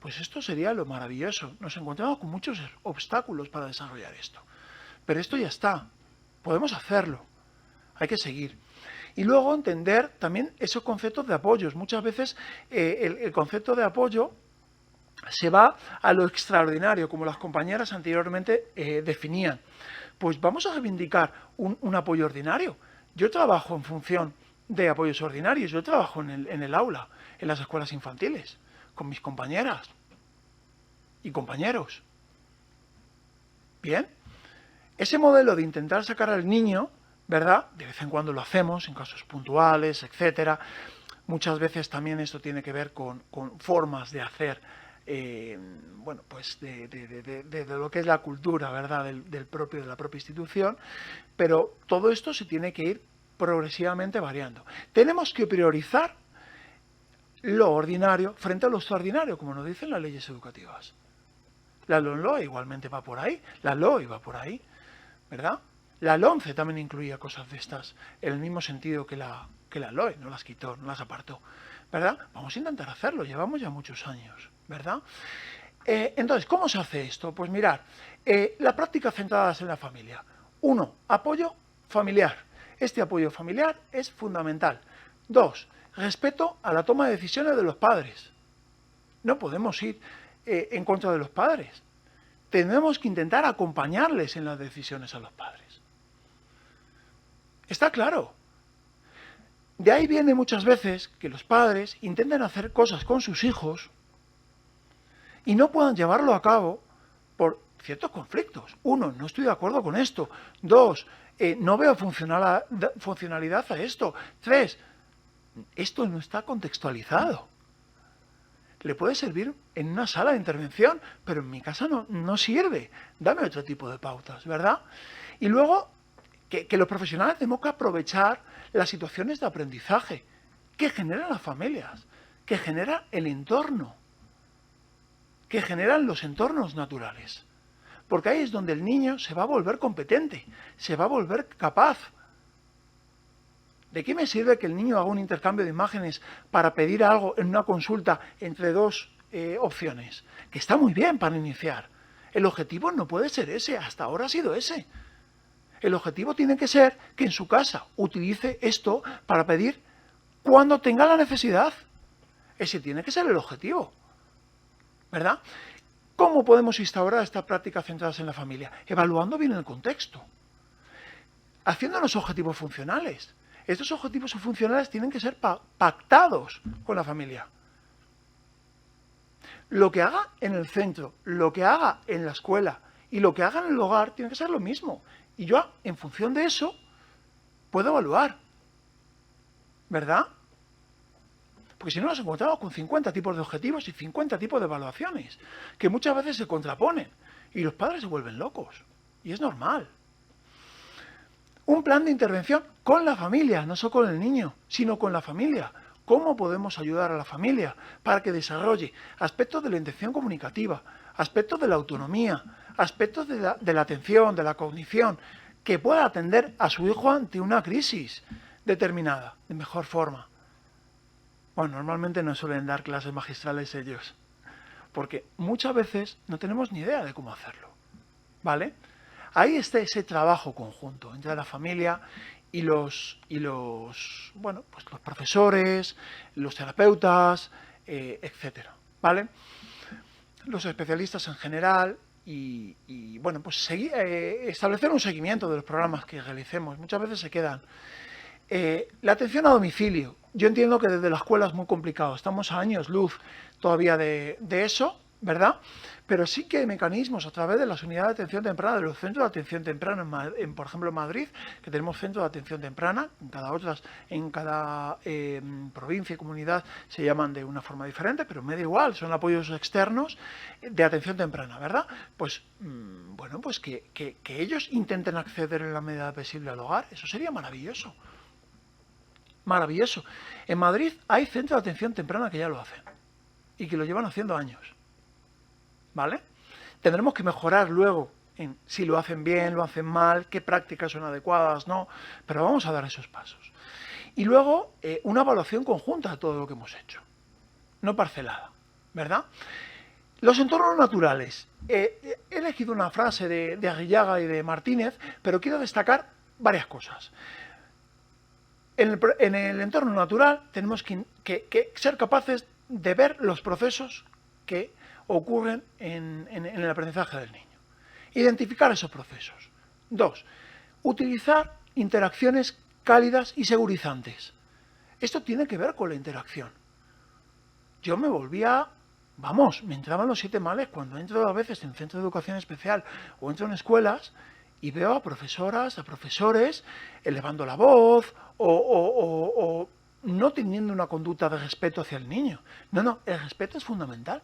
Pues esto sería lo maravilloso. Nos encontramos con muchos obstáculos para desarrollar esto. Pero esto ya está. Podemos hacerlo. Hay que seguir. Y luego entender también esos conceptos de apoyos. Muchas veces el concepto de apoyo se va a lo extraordinario, como las compañeras anteriormente definían. Pues vamos a reivindicar un apoyo ordinario. Yo trabajo en función de apoyos ordinarios. Yo trabajo en el aula, en las escuelas infantiles, con mis compañeras y compañeros. Bien. Ese modelo de intentar sacar al niño, ¿verdad? De vez en cuando lo hacemos, en casos puntuales, etcétera. Muchas veces también esto tiene que ver con formas de hacer, bueno, pues de lo que es la cultura, ¿verdad? De la propia institución. Pero todo esto se tiene que ir progresivamente variando. Tenemos que priorizar lo ordinario frente a lo extraordinario, como nos dicen las leyes educativas. La LOMLOE igualmente va por ahí, la LOE va por ahí, ¿verdad? La LOMCE también incluía cosas de estas, en el mismo sentido que la LOE, no las quitó, no las apartó, ¿verdad? Vamos a intentar hacerlo, llevamos ya muchos años, ¿verdad? Entonces, ¿cómo se hace esto? Pues mirad, las prácticas centradas en la familia. 1, apoyo familiar. Este apoyo familiar es fundamental. 2, respeto a la toma de decisiones de los padres. No podemos ir en contra de los padres. Tenemos que intentar acompañarles en las decisiones a los padres. Está claro. De ahí viene muchas veces que los padres intenten hacer cosas con sus hijos y no puedan llevarlo a cabo por ciertos conflictos. 1, no estoy de acuerdo con esto. 2, no veo funcionalidad a esto. 3, esto no está contextualizado. Le puede servir en una sala de intervención, pero en mi casa no sirve. Dame otro tipo de pautas, ¿verdad? Y luego, que los profesionales tenemos que aprovechar las situaciones de aprendizaje que generan las familias, que genera el entorno, que generan los entornos naturales. Porque ahí es donde el niño se va a volver competente, se va a volver capaz. ¿De qué me sirve que el niño haga un intercambio de imágenes para pedir algo en una consulta entre 2 opciones? Que está muy bien para iniciar. El objetivo no puede ser ese, hasta ahora ha sido ese. El objetivo tiene que ser que en su casa utilice esto para pedir cuando tenga la necesidad. Ese tiene que ser el objetivo, ¿verdad? ¿Cómo podemos instaurar estas prácticas centradas en la familia? Evaluando bien el contexto, haciendo los objetivos funcionales. Estos objetivos funcionales tienen que ser pactados con la familia. Lo que haga en el centro, lo que haga en la escuela y lo que haga en el hogar tiene que ser lo mismo. Y yo, en función de eso, puedo evaluar. ¿Verdad? Porque si no nos encontramos con 50 tipos de objetivos y 50 tipos de evaluaciones, que muchas veces se contraponen y los padres se vuelven locos. Y es normal. Un plan de intervención con la familia, no solo con el niño, sino con la familia. ¿Cómo podemos ayudar a la familia para que desarrolle aspectos de la intención comunicativa, aspectos de la autonomía, aspectos de la atención, de la cognición, que pueda atender a su hijo ante una crisis determinada, de mejor forma? Bueno, normalmente no suelen dar clases magistrales ellos, porque muchas veces no tenemos ni idea de cómo hacerlo, ¿vale? Ahí está ese trabajo conjunto entre la familia y los profesores, los terapeutas, etcétera, ¿vale? Los especialistas en general y bueno, pues establecer un seguimiento de los programas que realicemos. Muchas veces se quedan. La atención a domicilio. Yo entiendo que desde la escuela es muy complicado. Estamos a años luz todavía de eso, ¿verdad? Pero sí que hay mecanismos a través de las unidades de atención temprana, de los centros de atención temprana, por ejemplo en Madrid, que tenemos centros de atención temprana, en cada provincia y comunidad se llaman de una forma diferente, pero me da igual, son apoyos externos de atención temprana, ¿verdad? Pues, bueno, pues que ellos intenten acceder en la medida posible al hogar, eso sería maravilloso. Maravilloso. En Madrid hay centros de atención temprana que ya lo hacen y que lo llevan haciendo años. ¿Vale? Tendremos que mejorar luego en si lo hacen bien, lo hacen mal, qué prácticas son adecuadas, no, pero vamos a dar esos pasos. Y luego una evaluación conjunta de todo lo que hemos hecho, no parcelada, ¿verdad? Los entornos naturales. He elegido una frase de Arrillaga y de Martínez, pero quiero destacar varias cosas. En el entorno natural tenemos que ser capaces de ver los procesos que ocurren en el aprendizaje del niño. Identificar esos procesos. 2. Utilizar interacciones cálidas y segurizantes. Esto tiene que ver con la interacción. Yo me volvía, me entraban los 7 males cuando entro a veces en centros de educación especial o entro en escuelas y veo a profesoras, a profesores elevando la voz o no teniendo una conducta de respeto hacia el niño. No, el respeto es fundamental.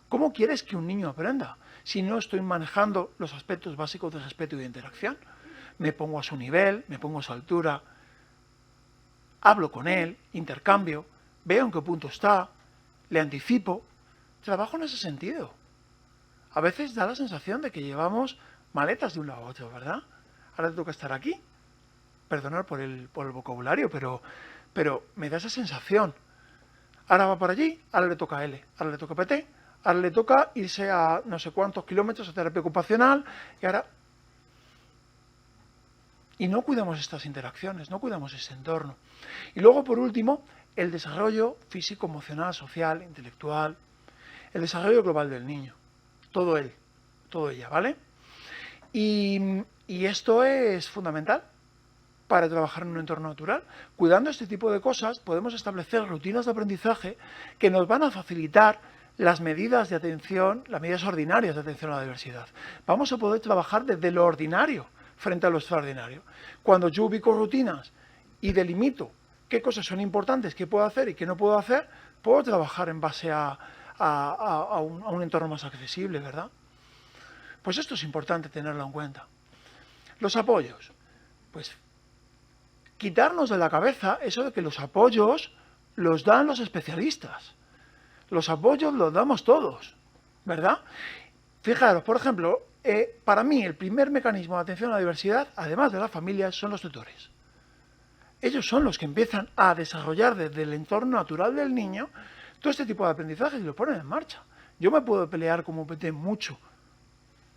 ¿Cómo quieres que un niño aprenda si no estoy manejando los aspectos básicos de respeto y de interacción? Me pongo a su nivel, me pongo a su altura, hablo con él, intercambio, veo en qué punto está, le anticipo. Trabajo en ese sentido. A veces da la sensación de que llevamos maletas de un lado a otro, ¿verdad? Ahora te toca estar aquí. Perdonad por el vocabulario, pero me da esa sensación. Ahora va por allí, ahora le toca a L, ahora le toca a PT, ahora le toca irse a no sé cuántos kilómetros a terapia ocupacional y no cuidamos estas interacciones, no cuidamos ese entorno. Y luego, por último, el desarrollo físico, emocional, social, intelectual, el desarrollo global del niño. Todo él, todo ella, ¿vale? Y esto es fundamental para trabajar en un entorno natural. Cuidando este tipo de cosas, podemos establecer rutinas de aprendizaje que nos van a facilitar las medidas de atención, las medidas ordinarias de atención a la diversidad. Vamos a poder trabajar desde lo ordinario frente a lo extraordinario. Cuando yo ubico rutinas y delimito qué cosas son importantes, qué puedo hacer y qué no puedo hacer, puedo trabajar en base a un entorno más accesible, ¿verdad? Pues esto es importante tenerlo en cuenta. Los apoyos. Pues quitarnos de la cabeza eso de que los apoyos los dan los especialistas. Los apoyos los damos todos, ¿verdad? Fijaros, por ejemplo, para mí el primer mecanismo de atención a la diversidad, además de las familias, son los tutores. Ellos son los que empiezan a desarrollar desde el entorno natural del niño todo este tipo de aprendizaje y lo ponen en marcha. Yo me puedo pelear como PT mucho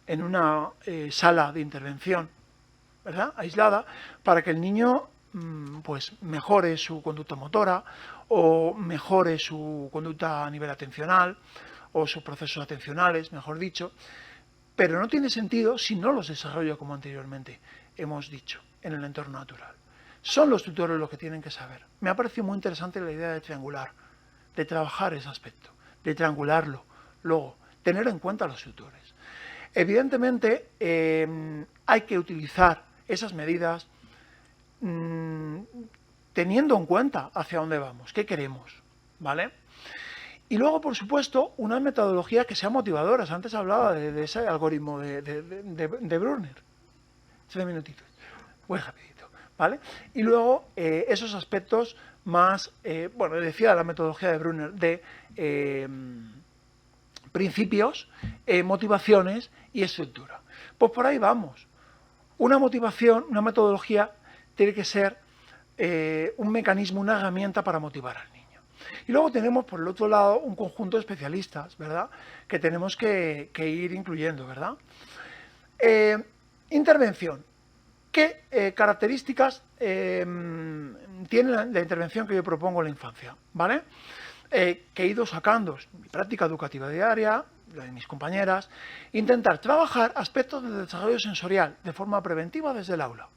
en una sala de intervención, ¿verdad?, aislada, para que el niño pues mejore su conducta motora o mejore su conducta a nivel atencional o sus procesos atencionales, mejor dicho, pero no tiene sentido si no los desarrollo como anteriormente hemos dicho en el entorno natural. son los tutores los que tienen que saber. Me ha parecido muy interesante la idea de triangular, de trabajar ese aspecto, de triangularlo, luego tener en cuenta a los tutores. Evidentemente hay que utilizar esas medidas teniendo en cuenta hacia dónde vamos, qué queremos, ¿vale? Y luego, por supuesto, unas metodologías que sean motivadoras. Antes hablaba de ese algoritmo de Brunner. 3 minutitos. Muy rapidito, ¿vale? Y luego esos aspectos más, bueno, decía la metodología de Brunner, de principios, motivaciones y estructura. Pues por ahí vamos. Una motivación, una metodología, tiene que ser un mecanismo, una herramienta para motivar al niño. Y luego tenemos, por el otro lado, un conjunto de especialistas, ¿verdad?, que tenemos que ir incluyendo, ¿verdad? Intervención. ¿Qué características tiene la intervención que yo propongo en la infancia? ¿Vale? Que he ido sacando en mi práctica educativa diaria, la de mis compañeras, intentar trabajar aspectos del desarrollo sensorial de forma preventiva desde el aula.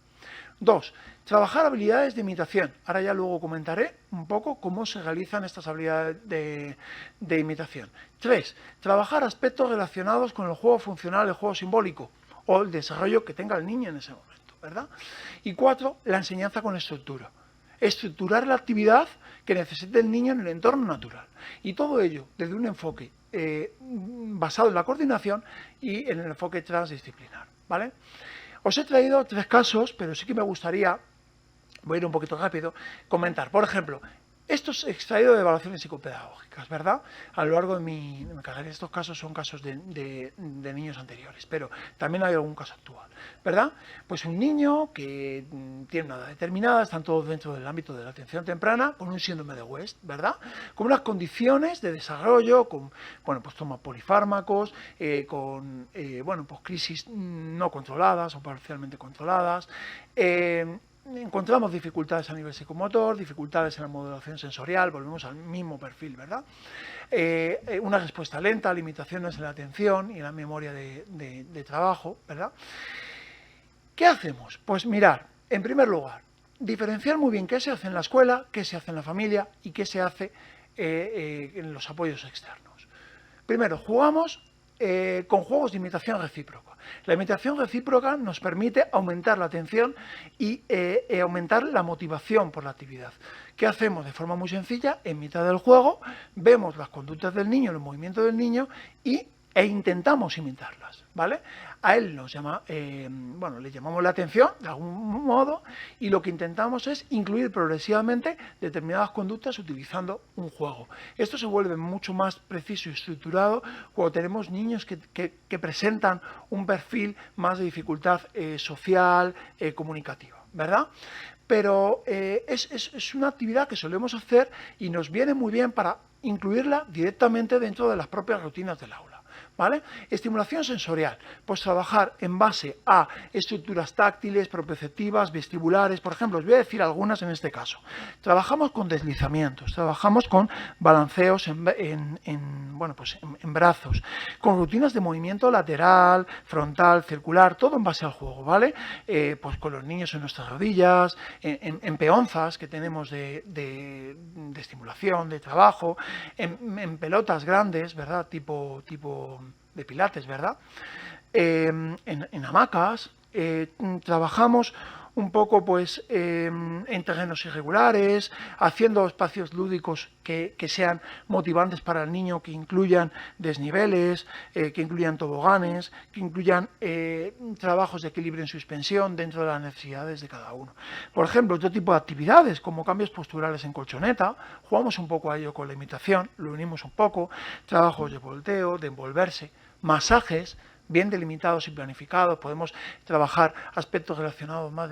2. Trabajar habilidades de imitación. Ahora ya luego comentaré un poco cómo se realizan estas habilidades de imitación. 3. Trabajar aspectos relacionados con el juego funcional, el juego simbólico o el desarrollo que tenga el niño en ese momento, ¿verdad? Y 4. La enseñanza con estructura. Estructurar la actividad que necesite el niño en el entorno natural. Y todo ello desde un enfoque basado en la coordinación y en el enfoque transdisciplinar, ¿vale? Os he traído 3 casos, pero sí que me gustaría, voy a ir un poquito rápido, comentar. Por ejemplo, esto es extraído de evaluaciones psicopedagógicas, ¿verdad? A lo largo de mi carrera. Estos casos son casos de niños anteriores, pero también hay algún caso actual, ¿verdad? Pues un niño que tiene una edad determinada, están todos dentro del ámbito de la atención temprana, con un síndrome de West, ¿verdad? Con unas condiciones de desarrollo, con, bueno, pues toma polifármacos, con, bueno, pues crisis no controladas o parcialmente controladas, encontramos dificultades a nivel psicomotor, dificultades en la modulación sensorial, volvemos al mismo perfil, ¿verdad? Una respuesta lenta, limitaciones en la atención y en la memoria de trabajo, ¿verdad? ¿Qué hacemos? Pues mirar, en primer lugar, diferenciar muy bien qué se hace en la escuela, qué se hace en la familia y qué se hace en los apoyos externos. Primero, jugamos con juegos de imitación recíproca. La imitación recíproca nos permite aumentar la atención y aumentar la motivación por la actividad. ¿Qué hacemos? De forma muy sencilla, en mitad del juego, vemos las conductas del niño, los movimientos del niño e intentamos imitarlas, ¿vale? A él nos llama, bueno, le llamamos la atención de algún modo y lo que intentamos es incluir progresivamente determinadas conductas utilizando un juego. Esto se vuelve mucho más preciso y estructurado cuando tenemos niños que presentan un perfil más de dificultad social, comunicativa, ¿verdad? Pero es una actividad que solemos hacer y nos viene muy bien para incluirla directamente dentro de las propias rutinas del aula, ¿vale? Estimulación sensorial, pues trabajar en base a estructuras táctiles, proprioceptivas, vestibulares. Por ejemplo, os voy a decir algunas en este caso. Trabajamos con deslizamientos, trabajamos con balanceos bueno, pues en brazos, con rutinas de movimiento lateral, frontal, circular, todo en base al juego, ¿vale? Pues con los niños en nuestras rodillas, en peonzas que tenemos de estimulación, de trabajo, en pelotas grandes, ¿verdad? Tipo de pilates, ¿verdad? En hamacas, trabajamos un poco pues en terrenos irregulares, haciendo espacios lúdicos que sean motivantes para el niño, que incluyan desniveles, que incluyan toboganes, que incluyan trabajos de equilibrio en suspensión dentro de las necesidades de cada uno. Por ejemplo, otro tipo de actividades como cambios posturales en colchoneta, jugamos un poco a ello con la imitación, lo unimos un poco, trabajos de volteo, de envolverse, masajes bien delimitados y planificados. Podemos trabajar aspectos relacionados más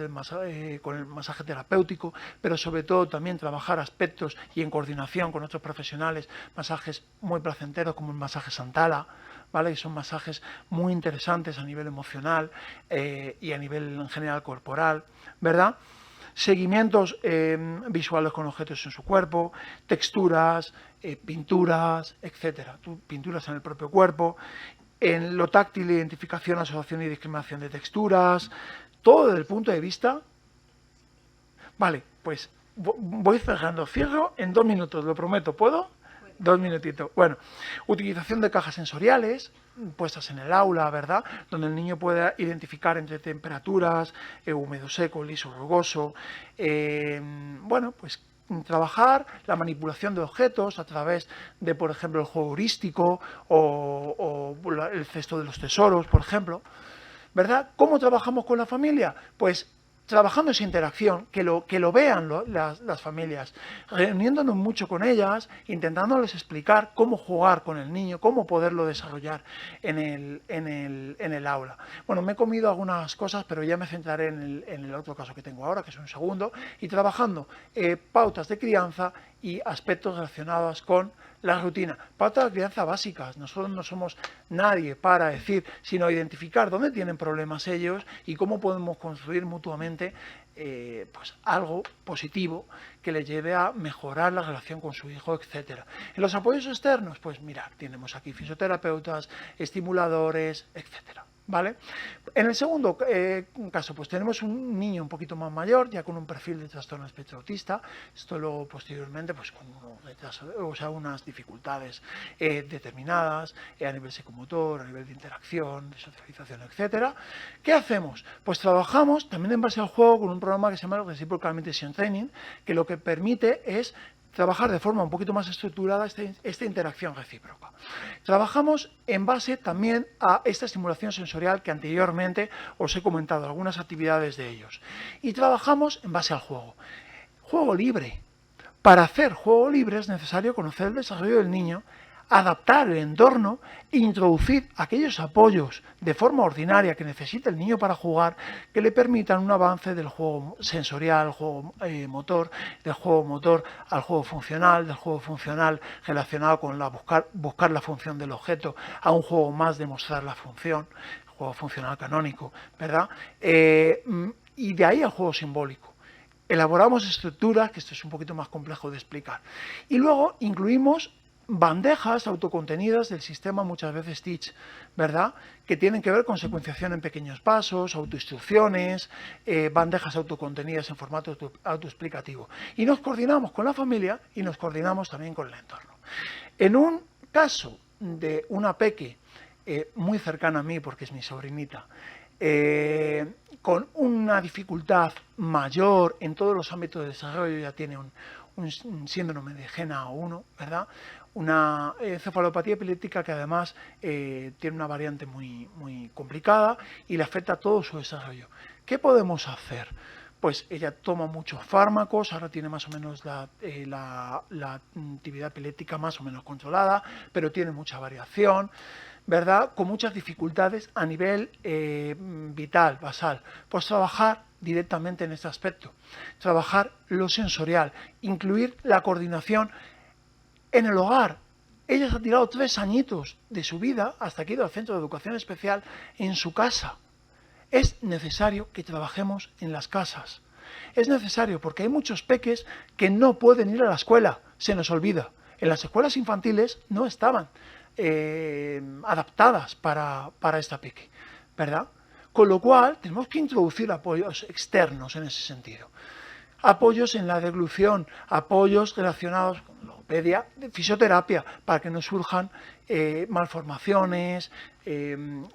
con el masaje terapéutico, pero sobre todo también trabajar aspectos y en coordinación con otros profesionales, masajes muy placenteros como el masaje Santala, ¿vale? Y son masajes muy interesantes a nivel emocional y a nivel en general corporal, ¿verdad? Seguimientos visuales con objetos en su cuerpo, texturas, pinturas, etcétera, pinturas en el propio cuerpo. En lo táctil, identificación, asociación y discriminación de texturas, todo desde el punto de vista Vale, pues voy cerrando. Cierro en 2 minutos, lo prometo. ¿Puedo? 2 minutitos. Bueno, utilización de cajas sensoriales puestas en el aula, ¿verdad? Donde el niño pueda identificar entre temperaturas, húmedo seco, liso, rugoso. Bueno, pues trabajar la manipulación de objetos a través de, por ejemplo, el juego heurístico o el cesto de los tesoros, por ejemplo. ¿Verdad? ¿Cómo trabajamos con la familia? Pues trabajando esa interacción, que lo vean las familias, reuniéndonos mucho con ellas, intentándoles explicar cómo jugar con el niño, cómo poderlo desarrollar en el aula. Bueno, me he comido algunas cosas, pero ya me centraré en el otro caso que tengo ahora, que es un segundo, y trabajando pautas de crianza y aspectos relacionados con la rutina. Pautas de crianza básicas. Nosotros no somos nadie para decir, sino identificar dónde tienen problemas ellos y cómo podemos construir mutuamente pues algo positivo que les lleve a mejorar la relación con su hijo, etcétera. En los apoyos externos, pues mirad, tenemos aquí fisioterapeutas, estimuladores, etcétera. ¿Vale? En el segundo caso, pues tenemos un niño un poquito más mayor, ya con un perfil de trastorno espectro autista. Esto luego posteriormente, pues con unas dificultades determinadas a nivel psicomotor, a nivel de interacción, de socialización, etcétera. ¿Qué hacemos? Pues trabajamos también en base al juego con un programa que se llama Reciprocal Mediation Training, que lo que permite es trabajar de forma un poquito más estructurada esta interacción recíproca. Trabajamos en base también a esta estimulación sensorial que anteriormente os he comentado, algunas actividades de ellos. Y trabajamos en base al juego. Juego libre. Para hacer juego libre es necesario conocer el desarrollo del niño, adaptar el entorno e introducir aquellos apoyos de forma ordinaria que necesita el niño para jugar que le permitan un avance del juego sensorial, juego motor, del juego motor al juego funcional, del juego funcional relacionado con buscar la función del objeto, a un juego más de mostrar la función, juego funcional canónico, ¿verdad? Y de ahí al juego simbólico. Elaboramos estructuras, que esto es un poquito más complejo de explicar. Y luego incluimos bandejas autocontenidas del sistema, muchas veces Teach, ¿verdad? Que tienen que ver con secuenciación en pequeños pasos, autoinstrucciones, bandejas autocontenidas en formato autoexplicativo. Y nos coordinamos con la familia y nos coordinamos también con el entorno. En un caso de una peque muy cercana a mí, porque es mi sobrinita, con una dificultad mayor en todos los ámbitos de desarrollo, ya tiene un síndrome de GENA 1, ¿verdad? Una encefalopatía epiléptica que además tiene una variante muy complicada y le afecta a todo su desarrollo. ¿Qué podemos hacer? Pues ella toma muchos fármacos, ahora tiene más o menos la actividad epiléptica más o menos controlada, pero tiene mucha variación, ¿verdad? Con muchas dificultades a nivel vital, basal. Pues trabajar directamente en este aspecto, trabajar lo sensorial, incluir la coordinación en el hogar. Ella se ha tirado 3 añitos de su vida hasta que ha ido al centro de educación especial en su casa. Es necesario que trabajemos en las casas. Es necesario porque hay muchos peques que no pueden ir a la escuela, se nos olvida. En las escuelas infantiles no estaban adaptadas para esta peque, ¿verdad? Con lo cual tenemos que introducir apoyos externos en ese sentido. Apoyos en la deglución, apoyos relacionados con logopedia, fisioterapia, para que no surjan malformaciones,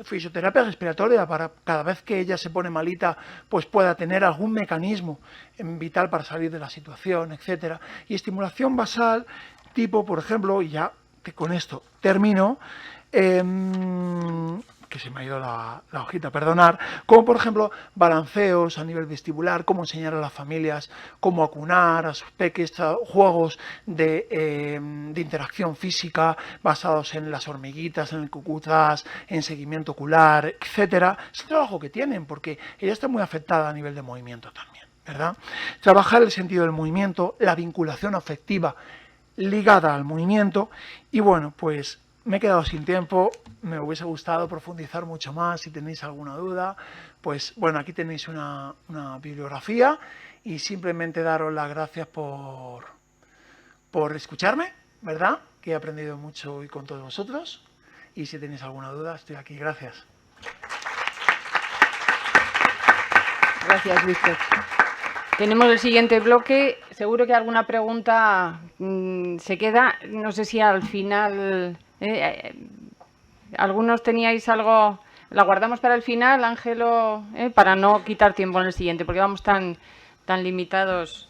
fisioterapia respiratoria, para cada vez que ella se pone malita, pues pueda tener algún mecanismo vital para salir de la situación, etcétera. Y estimulación basal, tipo, por ejemplo, y ya que con esto termino, que se me ha ido la hojita, perdonar, como por ejemplo balanceos a nivel vestibular, cómo enseñar a las familias cómo acunar a sus peques, juegos de interacción física basados en las hormiguitas, en el cucutás, en seguimiento ocular, etcétera. Es el trabajo que tienen, porque ella está muy afectada a nivel de movimiento también, ¿verdad? Trabajar el sentido del movimiento, la vinculación afectiva ligada al movimiento. Y bueno, pues me he quedado sin tiempo, me hubiese gustado profundizar mucho más. Si tenéis alguna duda, pues bueno, aquí tenéis una bibliografía y simplemente daros las gracias por escucharme, ¿verdad? Que he aprendido mucho hoy con todos vosotros y si tenéis alguna duda, estoy aquí. Gracias. Gracias, Víctor. Tenemos el siguiente bloque. Seguro que alguna pregunta se queda. No sé si al final... algunos teníais algo... La guardamos para el final, Ángelo, para no quitar tiempo en el siguiente, porque vamos tan limitados.